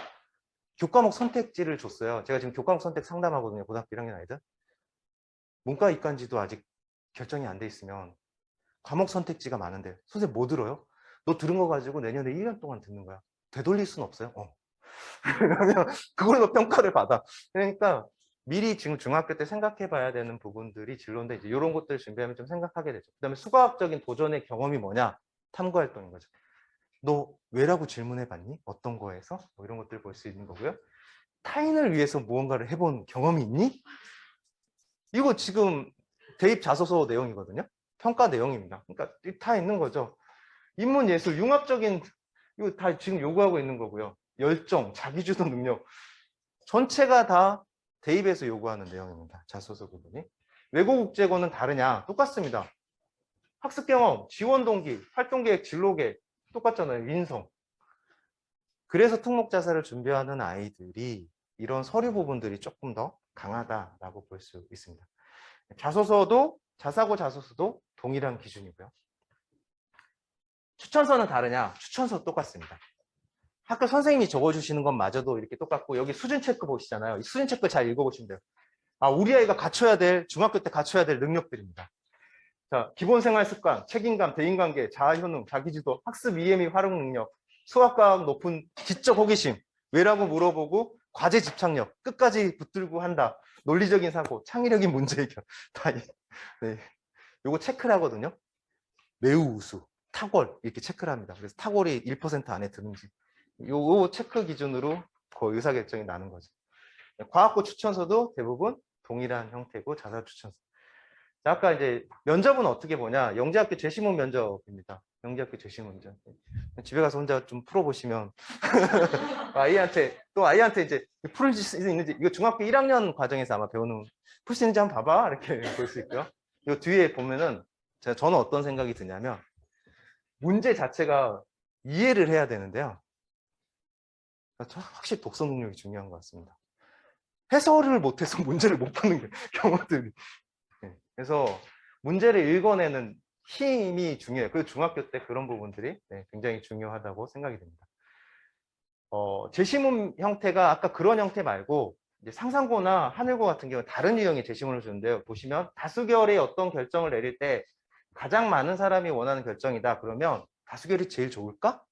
Speaker 1: 교과목 선택지를 줬어요. 제가 지금 교과목 선택 상담하거든요. 고등학교 1학년 아이들. 문과 이과인지도 아직 결정이 안 돼 있으면 과목 선택지가 많은데 선생님 뭐 들어요? 너 들은 거 가지고 내년에 1년 동안 듣는 거야. 되돌릴 수는 없어요. 그러면 그걸로 평가를 받아. 그러니까 미리 지금 중학교 때 생각해 봐야 되는 부분들이 진로인데 이제 이런 것들 준비하면 좀 생각하게 되죠. 그다음에 수과학적인 도전의 경험이 뭐냐? 탐구 활동인 거죠. 너 왜라고 질문해 봤니? 어떤 거에서? 뭐 이런 것들 볼 수 있는 거고요. 타인을 위해서 무언가를 해본 경험이 있니? 이거 지금 대입 자소서 내용이거든요. 평가 내용입니다. 그러니까 다 있는 거죠. 인문, 예술, 융합적인 이거 다 지금 요구하고 있는 거고요. 열정, 자기주도 능력 전체가 다 대입에서 요구하는 내용입니다. 자소서 부분이. 외고국제고는 다르냐? 똑같습니다. 학습 경험, 지원 동기, 활동 계획, 진로 계획 똑같잖아요. 인성. 그래서 특목 자사를 준비하는 아이들이 이런 서류 부분들이 조금 더 강하다라고 볼 수 있습니다. 자소서도 자사고 자소서도 동일한 기준이고요. 추천서는 다르냐? 추천서 똑같습니다. 학교 선생님이 적어주시는 것마저도 이렇게 똑같고 여기 수준 체크 보시잖아요. 이 수준 체크 잘 읽어보시면 돼요. 우리 아이가 갖춰야 될 중학교 때 갖춰야 될 능력들입니다. 자, 기본 생활 습관, 책임감, 대인관계, 자아효능, 자기주도, 학습 이해 및 활용 능력, 수학과학 높은 지적 호기심, 왜라고 물어보고 과제 집착력, 끝까지 붙들고 한다. 논리적인 사고, 창의력인 문제 해결. 다 네. 요거 체크를 하거든요. 매우 우수, 탁월 이렇게 체크를 합니다. 그래서 탁월이 1% 안에 드는지 요 체크 기준으로 그 의사결정이 나는 거죠. 과학고 추천서도 대부분 동일한 형태고 자사 추천서. 자, 아까 이제 면접은 어떻게 보냐? 영재학교 재시문 면접입니다. 영재학교 재시문 면접. 집에 가서 혼자 좀 풀어보시면 아이한테 이제 풀 수 있는지 이거 중학교 1학년 과정에서 아마 배우는 풀 수 있는지 한번 봐봐 이렇게 볼 수 있고요. 이 뒤에 보면은 저는 어떤 생각이 드냐면 문제 자체가 이해를 해야 되는데요. 확실히 독서 능력이 중요한 것 같습니다. 해설을 못해서 문제를 못 푸는 경우들이. 그래서 문제를 읽어내는 힘이 중요해요. 그리고 중학교 때 그런 부분들이 굉장히 중요하다고 생각이 됩니다. 제시문 형태가 아까 그런 형태 말고 이제 상상고나 하늘고 같은 경우는 다른 유형의 제시문을 주는데요. 보시면 다수결의 어떤 결정을 내릴 때 가장 많은 사람이 원하는 결정이다. 그러면 다수결이 제일 좋을까?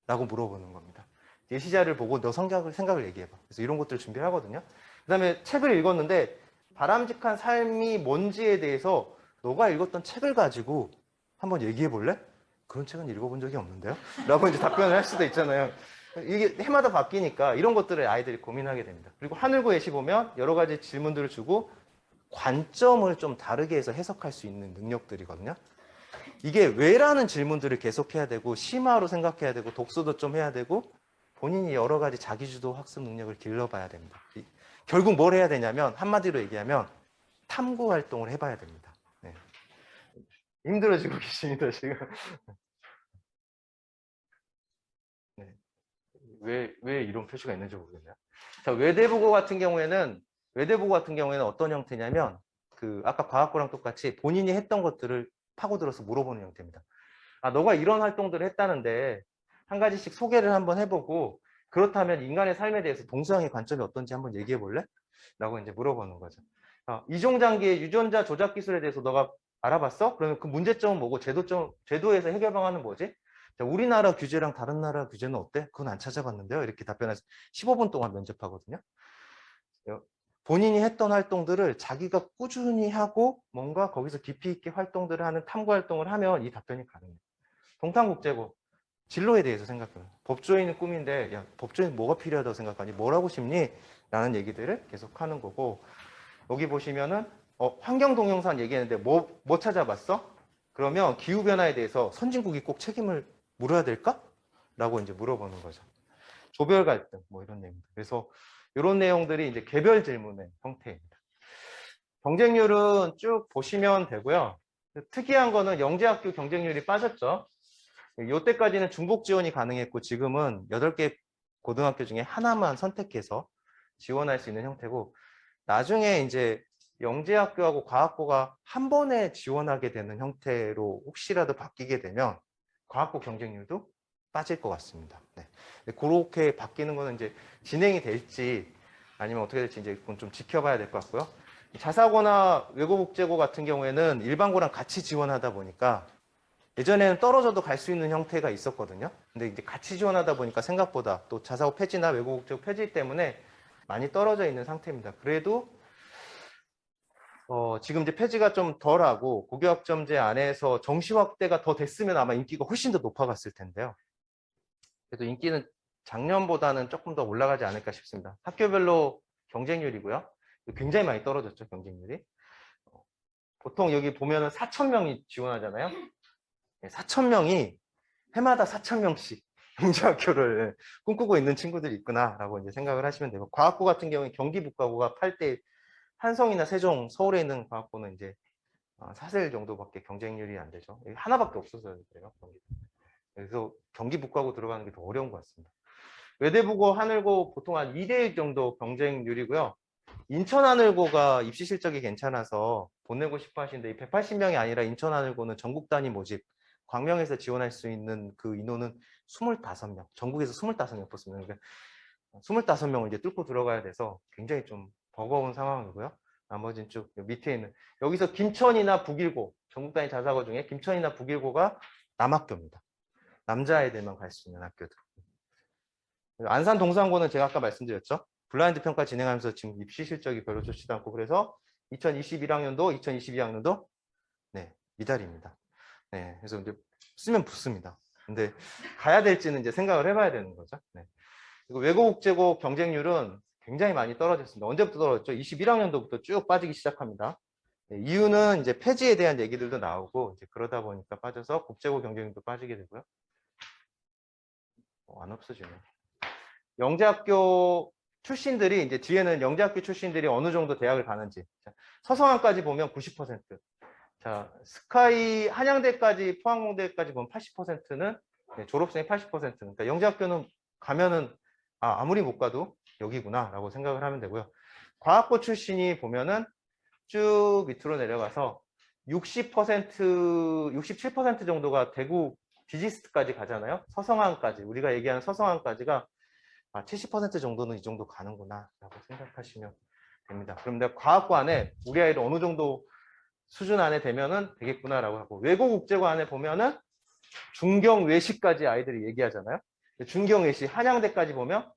Speaker 1: 라고 물어보는 겁니다. 예시자를 보고 너 생각을 얘기해봐. 그래서 이런 것들을 준비를 하거든요. 그 다음에 책을 읽었는데 바람직한 삶이 뭔지에 대해서 너가 읽었던 책을 가지고 한번 얘기해 볼래? 그런 책은 읽어본 적이 없는데요? 라고 이제 답변을 할 수도 있잖아요. 이게 해마다 바뀌니까 이런 것들을 아이들이 고민하게 됩니다. 그리고 하늘고 예시 보면 여러 가지 질문들을 주고 관점을 좀 다르게 해서 해석할 수 있는 능력들이거든요. 이게 왜라는 질문들을 계속해야 되고 심화로 생각해야 되고 독서도 좀 해야 되고 본인이 여러 가지 자기주도 학습 능력을 길러봐야 됩니다. 결국 뭘 해야 되냐면 한마디로 얘기하면 탐구 활동을 해봐야 됩니다. 네. 힘들어지고 계십니다 지금. 네. 왜 이런 표시가 있는지 모르겠네요. 자, 외대보고 같은 경우에는 어떤 형태냐면 아까 과학고랑 똑같이 본인이 했던 것들을 파고들어서 물어보는 형태입니다. 너가 이런 활동들을 했다는데 한 가지씩 소개를 한번 해보고 그렇다면 인간의 삶에 대해서 동서양의 관점이 어떤지 한번 얘기해 볼래? 라고 이제 물어보는 거죠. 이종장기의 유전자 조작 기술에 대해서 너가 알아봤어? 그러면 그 문제점은 뭐고 제도에서 해결 방안은 뭐지? 자, 우리나라 규제랑 다른 나라 규제는 어때? 그건 안 찾아봤는데요. 이렇게 답변해서 15분 동안 면접하거든요. 본인이 했던 활동들을 자기가 꾸준히 하고 뭔가 거기서 깊이 있게 활동들을 하는 탐구 활동을 하면 이 답변이 가능해요. 동탄국제고 진로에 대해서 생각해요. 법조인은 꿈인데 야, 법조인 뭐가 필요하다고 생각하니? 뭘 하고 싶니? 라는 얘기들을 계속 하는 거고 여기 보시면은 환경동영상 얘기했는데 뭐 찾아봤어? 그러면 기후변화에 대해서 선진국이 꼭 책임을 물어야 될까? 라고 이제 물어보는 거죠. 조별 갈등 뭐 이런 내용들. 그래서 이런 내용들이 이제 개별 질문의 형태입니다. 경쟁률은 쭉 보시면 되고요. 특이한 거는 영재학교 경쟁률이 빠졌죠. 이때까지는 중복 지원이 가능했고 지금은 8개 고등학교 중에 하나만 선택해서 지원할 수 있는 형태고 나중에 이제 영재학교하고 과학고가 한 번에 지원하게 되는 형태로 혹시라도 바뀌게 되면 과학고 경쟁률도 빠질 것 같습니다. 네. 그렇게 바뀌는 거는 이제 진행이 될지 아니면 어떻게 될지 이제 그건 좀 지켜봐야 될 것 같고요. 자사고나 외고국제고 같은 경우에는 일반고랑 같이 지원하다 보니까 예전에는 떨어져도 갈 수 있는 형태가 있었거든요. 근데 이제 같이 지원하다 보니까 생각보다 또 자사고 폐지나 외고국제고 폐지 때문에 많이 떨어져 있는 상태입니다. 그래도 지금 이제 폐지가 좀 덜하고 고교학점제 안에서 정시 확대가 더 됐으면 아마 인기가 훨씬 더 높아갔을 텐데요. 그래도 인기는 작년보다는 조금 더 올라가지 않을까 싶습니다. 학교별로 경쟁률이고요. 굉장히 많이 떨어졌죠, 경쟁률이. 보통 여기 보면은 4,000명이 지원하잖아요. 4,000명이 해마다 4,000명씩 영재학교를 꿈꾸고 있는 친구들이 있구나라고 이제 생각을 하시면 되고, 과학고 같은 경우에 경기북과고가 8대 한성이나 세종, 서울에 있는 과학고는 이제 4셀 정도밖에 경쟁률이 안 되죠. 하나밖에 없어서 그래요. 그래서 경기북과고 들어가는 게 더 어려운 것 같습니다. 외대부고, 하늘고 보통 한 2대1 정도 경쟁률이고요. 인천 하늘고가 입시 실적이 괜찮아서 보내고 싶어 하시는데 180명이 아니라 인천 하늘고는 전국 단위 모집, 광명에서 지원할 수 있는 그 인원은 25명, 전국에서 25명 뽑습니다. 그러니까 25명을 이제 뚫고 들어가야 돼서 굉장히 좀 버거운 상황이고요. 나머지는 쭉 밑에 있는, 여기서 김천이나 북일고, 전국 단위 자사고 중에 김천이나 북일고가 남학교입니다. 남자애들만 갈 수 있는 학교들. 안산 동산고는 제가 아까 말씀드렸죠. 블라인드 평가 진행하면서 지금 입시 실적이 별로 좋지도 않고, 그래서 2021학년도, 2022학년도 네, 미달입니다. 네, 그래서 이제 쓰면 붙습니다. 근데 가야 될지는 이제 생각을 해봐야 되는 거죠. 네. 그리고 외고국제고 경쟁률은 굉장히 많이 떨어졌습니다. 언제부터 떨어졌죠? 21학년도부터 쭉 빠지기 시작합니다. 네, 이유는 이제 폐지에 대한 얘기들도 나오고, 이제 그러다 보니까 빠져서 국제고 경쟁률도 빠지게 되고요. 안 없어지네. 영재학교 출신들이, 이제 뒤에는 영재학교 출신들이 어느 정도 대학을 가는지. 서성한까지 보면 90%. 자, 스카이 한양대까지, 포항공대까지 보면 80%는 졸업생이 80%. 그러니까 영재학교는 가면은 아무리 못 가도 여기구나라고 생각을 하면 되고요. 과학고 출신이 보면은 쭉 밑으로 내려가서 60%, 67% 정도가 대구 디지스트까지 가잖아요. 서성한까지, 우리가 얘기하는 서성한까지가 70% 정도는 이 정도 가는구나 라고 생각하시면 됩니다. 그럼 내가 과학고 안에 우리 아이를 어느 정도 수준 안에 되면은 되겠구나 라고 하고, 외고국제고 안에 보면은 중경외시까지 아이들이 얘기하잖아요. 중경외시 한양대까지 보면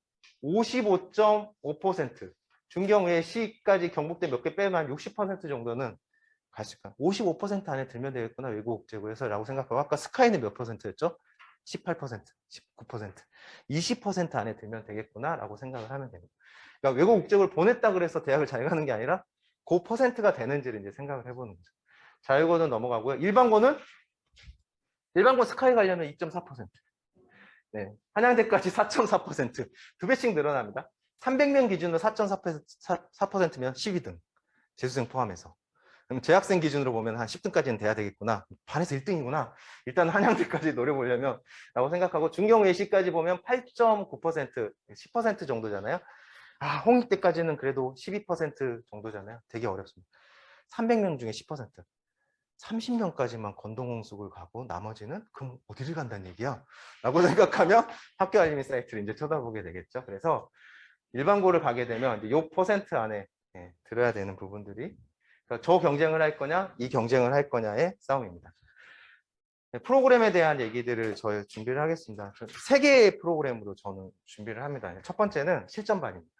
Speaker 1: 55.5%, 중경외시까지 경북대 몇 개 빼면 한 60% 정도는 갈 수 있을까? 55% 안에 들면 되겠구나, 외고국제고에서 라고 생각하고, 아까 스카이는 몇 %였죠? 18%, 19%, 20% 안에 들면 되겠구나 라고 생각을 하면 됩니다. 그러니까 외고국제고를 보냈다 그래서 대학을 잘 가는 게 아니라 그 퍼센트가 되는지를 이제 생각을 해보는 거죠. 자율고는 넘어가고요. 일반고는 스카이 가려면 2.4%. 네. 한양대까지 4.4%. 두 배씩 늘어납니다. 300명 기준으로 4.4%면 12등. 재수생 포함해서. 그럼 재학생 기준으로 보면 한 10등까지는 돼야 되겠구나. 반에서 1등이구나. 일단 한양대까지 노려보려면 라고 생각하고, 중경외시까지 보면 8.9%, 10% 정도잖아요. 홍익대까지는 그래도 12% 정도잖아요. 되게 어렵습니다. 300명 중에 10%. 30명까지만 건동홍숙을 가고 나머지는 그럼 어디를 간다는 얘기야? 라고 생각하면 학교 알림이 사이트를 이제 쳐다보게 되겠죠. 그래서 일반고를 가게 되면 이제 요 퍼센트 안에 들어야 되는 부분들이, 그러니까 저 경쟁을 할 거냐, 이 경쟁을 할 거냐의 싸움입니다. 프로그램에 대한 얘기들을 저희 준비를 하겠습니다. 3개의 프로그램으로 저는 준비를 합니다. 첫 번째는 실전반입니다.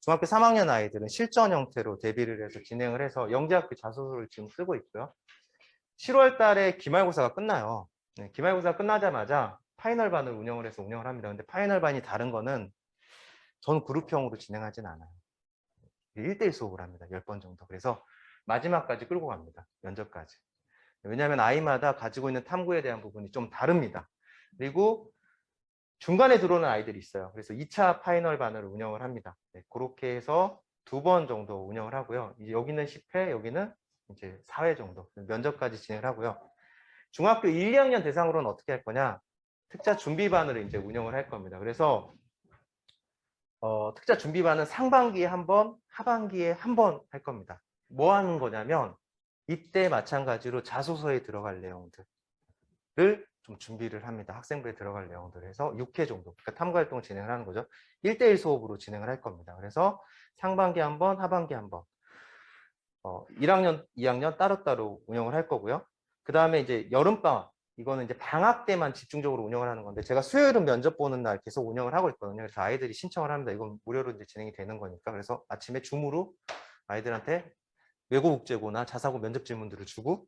Speaker 1: 중학교 3학년 아이들은 실전 형태로 대비를 해서 진행을 해서 영재학교 자소서를 지금 쓰고 있고요. 7월 달에 기말고사가 끝나요. 기말고사 끝나자마자 파이널반을 운영을 해서 운영을 합니다. 근데 파이널반이 다른 거는 전 그룹형으로 진행하진 않아요. 1대1 수업을 합니다. 10번 정도. 그래서 마지막까지 끌고 갑니다. 면접까지. 왜냐하면 아이마다 가지고 있는 탐구에 대한 부분이 좀 다릅니다. 그리고 중간에 들어오는 아이들이 있어요. 그래서 2차 파이널 반을 운영을 합니다. 그렇게 해서 2번 정도 운영을 하고요. 이제 여기는 10회, 여기는 이제 4회 정도 면접까지 진행을 하고요. 중학교 1, 2학년 대상으로는 어떻게 할 거냐? 특자 준비반을 이제 운영을 할 겁니다. 그래서 특자 준비반은 상반기에 한 번, 하반기에 한 번 할 겁니다. 뭐 하는 거냐면 이때 마찬가지로 자소서에 들어갈 내용들을 좀 준비를 합니다. 학생부에 들어갈 내용들 해서 6회 정도, 그러니까 탐구 활동을 진행을 하는 거죠. 1대1 수업으로 진행을 할 겁니다. 그래서 상반기 한 번, 하반기 한 번, 1학년, 2학년 따로따로 운영을 할 거고요. 그 다음에 이제 여름방학, 이거는 이제 방학 때만 집중적으로 운영을 하는 건데, 제가 수요일은 면접 보는 날 계속 운영을 하고 있거든요. 그래서 아이들이 신청을 합니다. 이건 무료로 이제 진행이 되는 거니까. 그래서 아침에 줌으로 아이들한테 외국 국제고나 자사고 면접 질문들을 주고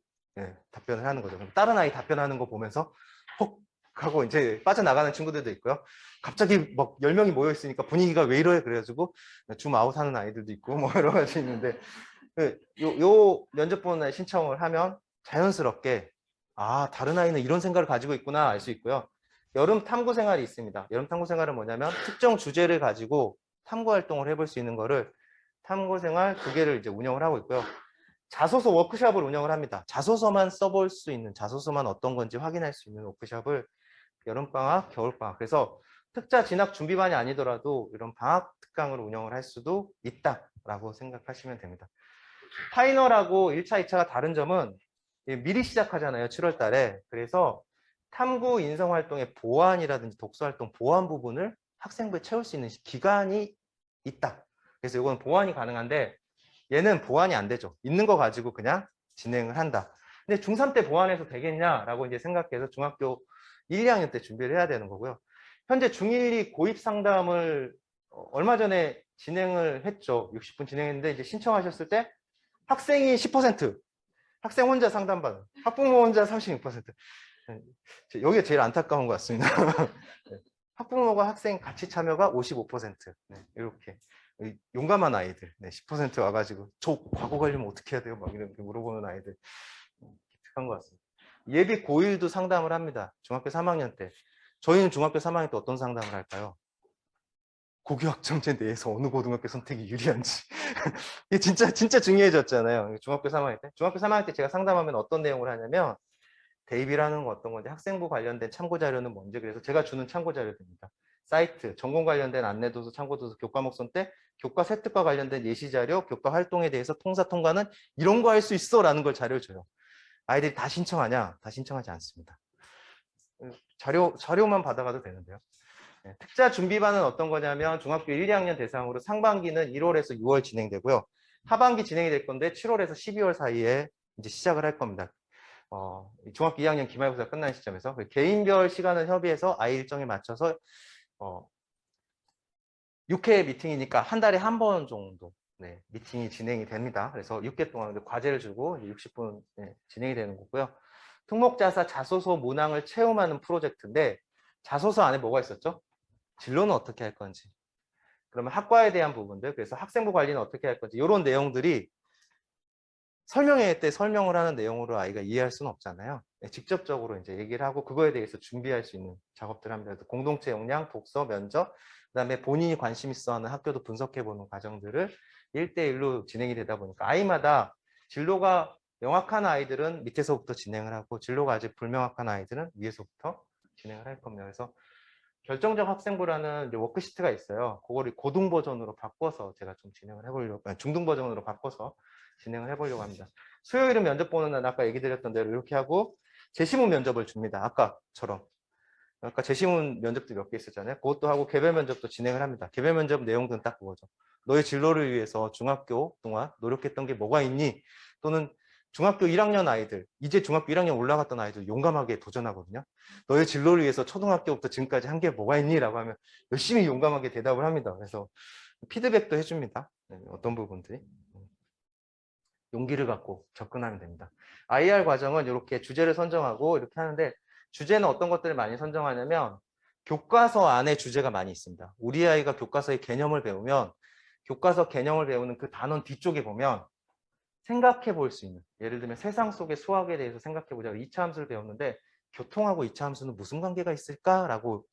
Speaker 1: 답변을 하는 거죠. 그럼 다른 아이 답변하는 거 보면서 헉 하고 이제 빠져나가는 친구들도 있고요. 갑자기 막 10명이 모여 있으니까 분위기가 왜 이래 그래가지고 줌 아웃 하는 아이들도 있고 뭐 여러 가지 있는데, 요 면접 보는 날 신청을 하면 자연스럽게 다른 아이는 이런 생각을 가지고 있구나 알 수 있고요. 여름 탐구 생활이 있습니다. 여름 탐구 생활은 뭐냐면 특정 주제를 가지고 탐구 활동을 해볼 수 있는 거를 탐구 생활 2개를 이제 운영을 하고 있고요. 자소서 워크숍을 운영을 합니다. 자소서만 써볼 수 있는, 자소서만 어떤 건지 확인할 수 있는 워크숍을 여름방학, 겨울방학, 그래서 특자 진학 준비반이 아니더라도 이런 방학 특강을 운영을 할 수도 있다라고 생각하시면 됩니다. 파이널하고 1차, 2차가 다른 점은 미리 시작하잖아요. 7월 달에. 그래서 탐구 인성 활동의 보완이라든지 독서 활동 보완 부분을 학생부에 채울 수 있는 기간이 있다. 그래서 이건 보완이 가능한데 얘는 보완이 안 되죠. 있는 거 가지고 그냥 진행을 한다. 근데 중3 때 보완해서 되겠냐라고 이제 생각해서 중학교 1, 2학년 때 준비를 해야 되는 거고요. 현재 중1, 2 고입 상담을 얼마 전에 진행을 했죠. 60분 진행했는데 이제 신청하셨을 때 학생이 10%, 학생 혼자 상담받은, 학부모 혼자 36%. 여기가 제일 안타까운 것 같습니다. 학부모가 학생 같이 참여가 55%. 이렇게 용감한 아이들 10% 와가지고 저 과거 관리면 어떻게 해야 돼요? 막 이렇게 물어보는 아이들 기특한 것 같습니다. 예비 고1도 상담을 합니다. 중학교 3학년 때. 저희는 중학교 3학년 때 어떤 상담을 할까요? 고교학점제 내에서 어느 고등학교 선택이 유리한지. 이게 진짜 중요해졌잖아요. 중학교 3학년 때. 중학교 3학년 때 제가 상담하면 어떤 내용을 하냐면 대입이라는 건 어떤 건지, 학생부 관련된 참고 자료는 뭔지, 그래서 제가 주는 참고 자료입니다. 사이트, 전공 관련된 안내도서, 참고도서, 교과목선 때 교과 세특과 관련된 예시 자료, 교과 활동에 대해서 통사 통과는 이런 거 할 수 있어 라는 걸 자료를 줘요. 아이들이 다 신청하냐? 다 신청하지 않습니다. 자료만 받아가도 되는데요. 특자 준비반은 어떤 거냐면 중학교 1, 2학년 대상으로 상반기는 1월에서 6월 진행되고요. 하반기 진행이 될 건데 7월에서 12월 사이에 이제 시작을 할 겁니다. 중학교 2학년 기말고사 끝나는 시점에서 개인별 시간을 협의해서 아이 일정에 맞춰서 6회 미팅이니까 한 달에 한 번 정도 미팅이 진행이 됩니다. 그래서 6개 동안 과제를 주고 60분 진행이 되는 거고요. 특목자사 자소서 문항을 체험하는 프로젝트인데, 자소서 안에 뭐가 있었죠? 진로는 어떻게 할 건지, 그러면 학과에 대한 부분들, 그래서 학생부 관리는 어떻게 할 건지, 이런 내용들이 설명회 때 설명을 하는 내용으로 아이가 이해할 수는 없잖아요. 직접적으로 이제 얘기를 하고 그거에 대해서 준비할 수 있는 작업들을 합니다. 공동체 역량, 독서, 면접, 그다음에 본인이 관심 있어 하는 학교도 분석해보는 과정들을 1대1로 진행이 되다 보니까 아이마다 진로가 명확한 아이들은 밑에서부터 진행을 하고, 진로가 아직 불명확한 아이들은 위에서부터 진행을 할 겁니다. 그래서 결정적 학생부라는 이제 워크시트가 있어요. 그거를 고등 버전으로 바꿔서 제가 좀 진행을 해보려고, 중등 버전으로 바꿔서 진행을 해보려고 합니다. 수요일은 면접 보는 날 아까 얘기 드렸던 대로 이렇게 하고 재시문 면접을 줍니다. 아까처럼. 아까 재시문 면접도 몇 개 있었잖아요. 그것도 하고 개별 면접도 진행을 합니다. 개별 면접 내용들은 딱 그거죠. 너의 진로를 위해서 중학교 동안 노력했던 게 뭐가 있니? 또는 중학교 1학년 아이들, 이제 중학교 1학년 올라갔던 아이들 용감하게 도전하거든요. 너의 진로를 위해서 초등학교부터 지금까지 한 게 뭐가 있니? 라고 하면 열심히 용감하게 대답을 합니다. 그래서 피드백도 해줍니다. 어떤 부분들이. 용기를 갖고 접근하면 됩니다. IR 과정은 이렇게 주제를 선정하고 이렇게 하는데, 주제는 어떤 것들을 많이 선정하냐면 교과서 안에 주제가 많이 있습니다. 우리 아이가 교과서의 개념을 배우면 교과서 개념을 배우는 그 단원 뒤쪽에 보면 생각해 볼 수 있는, 예를 들면 세상 속의 수학에 대해서 생각해 보자. 2차 함수를 배웠는데 교통하고 2차 함수는 무슨 관계가 있을까라고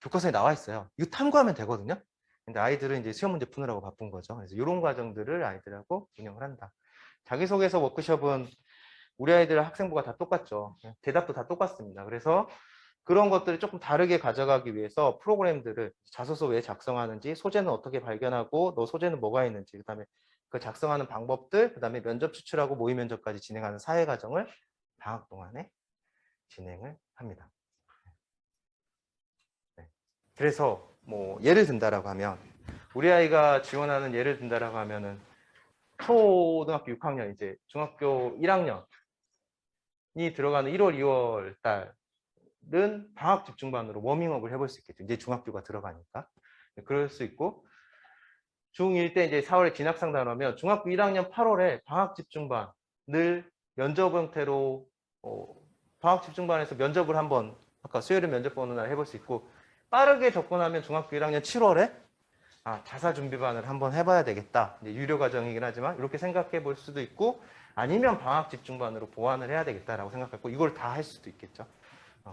Speaker 1: 교과서에 나와 있어요. 이거 탐구하면 되거든요. 근데 아이들은 이제 시험 문제 푸느라고 바쁜 거죠. 그래서 이런 과정들을 아이들하고 운영을 한다. 자기소개서 워크숍은 우리 아이들 학생부가 다 똑같죠. 대답도 다 똑같습니다. 그래서 그런 것들을 조금 다르게 가져가기 위해서 프로그램들을 자소서 왜 작성하는지, 소재는 어떻게 발견하고 너 소재는 뭐가 있는지, 그다음에 그 작성하는 방법들, 그다음에 면접 추출하고 모의 면접까지 진행하는 사회 과정을 방학 동안에 진행을 합니다. 네. 그래서 뭐 예를 든다라고 하면 우리 아이가 지원하는 예를 든다라고 하면은 초등학교 6학년 이제 중학교 1학년이 들어가는 1월, 2월 달은 방학 집중반으로 워밍업을 해볼 수 있겠죠. 이제 중학교가 들어가니까. 그럴 수 있고 중1 때 이제 4월에 진학 상담을 하면 중학교 1학년 8월에 방학 집중반을 면접 형태로 방학 집중반에서 면접을 한번 아까 수요일에 면접 보는 날 해볼 수 있고 빠르게 접근하면 중학교 1학년 7월에 자사 준비반을 한번 해봐야 되겠다. 이제 유료 과정이긴 하지만 이렇게 생각해 볼 수도 있고 아니면 방학 집중반으로 보완을 해야 되겠다라고 생각했고 이걸 다 할 수도 있겠죠.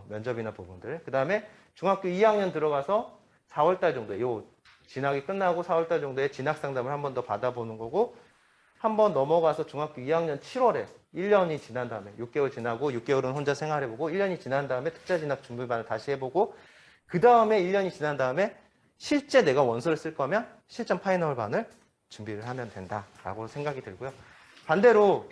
Speaker 1: 면접이나 부분들. 그 다음에 중학교 2학년 들어가서 4월달 정도에 요 진학이 끝나고 4월달 정도에 진학 상담을 한 번 더 받아보는 거고 한 번 넘어가서 중학교 2학년 7월에 1년이 지난 다음에 6개월 지나고 6개월은 혼자 생활해보고 1년이 지난 다음에 특자 진학 준비반을 다시 해보고 그 다음에 1년이 지난 다음에 실제 내가 원서를 쓸 거면 실전 파이널 반을 준비를 하면 된다라고 생각이 들고요. 반대로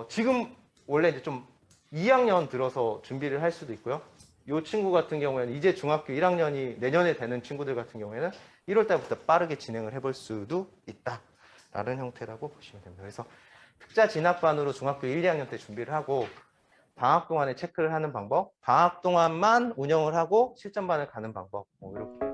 Speaker 1: 지금 원래 이제 좀 2학년 들어서 준비를 할 수도 있고요. 이 친구 같은 경우에는 이제 중학교 1학년이 내년에 되는 친구들 같은 경우에는 1월 달부터 빠르게 진행을 해볼 수도 있다라는 형태라고 보시면 됩니다. 그래서 특자 진학반으로 중학교 1, 2학년 때 준비를 하고 방학 동안에 체크를 하는 방법, 방학 동안만 운영을 하고 실전반을 가는 방법 이렇게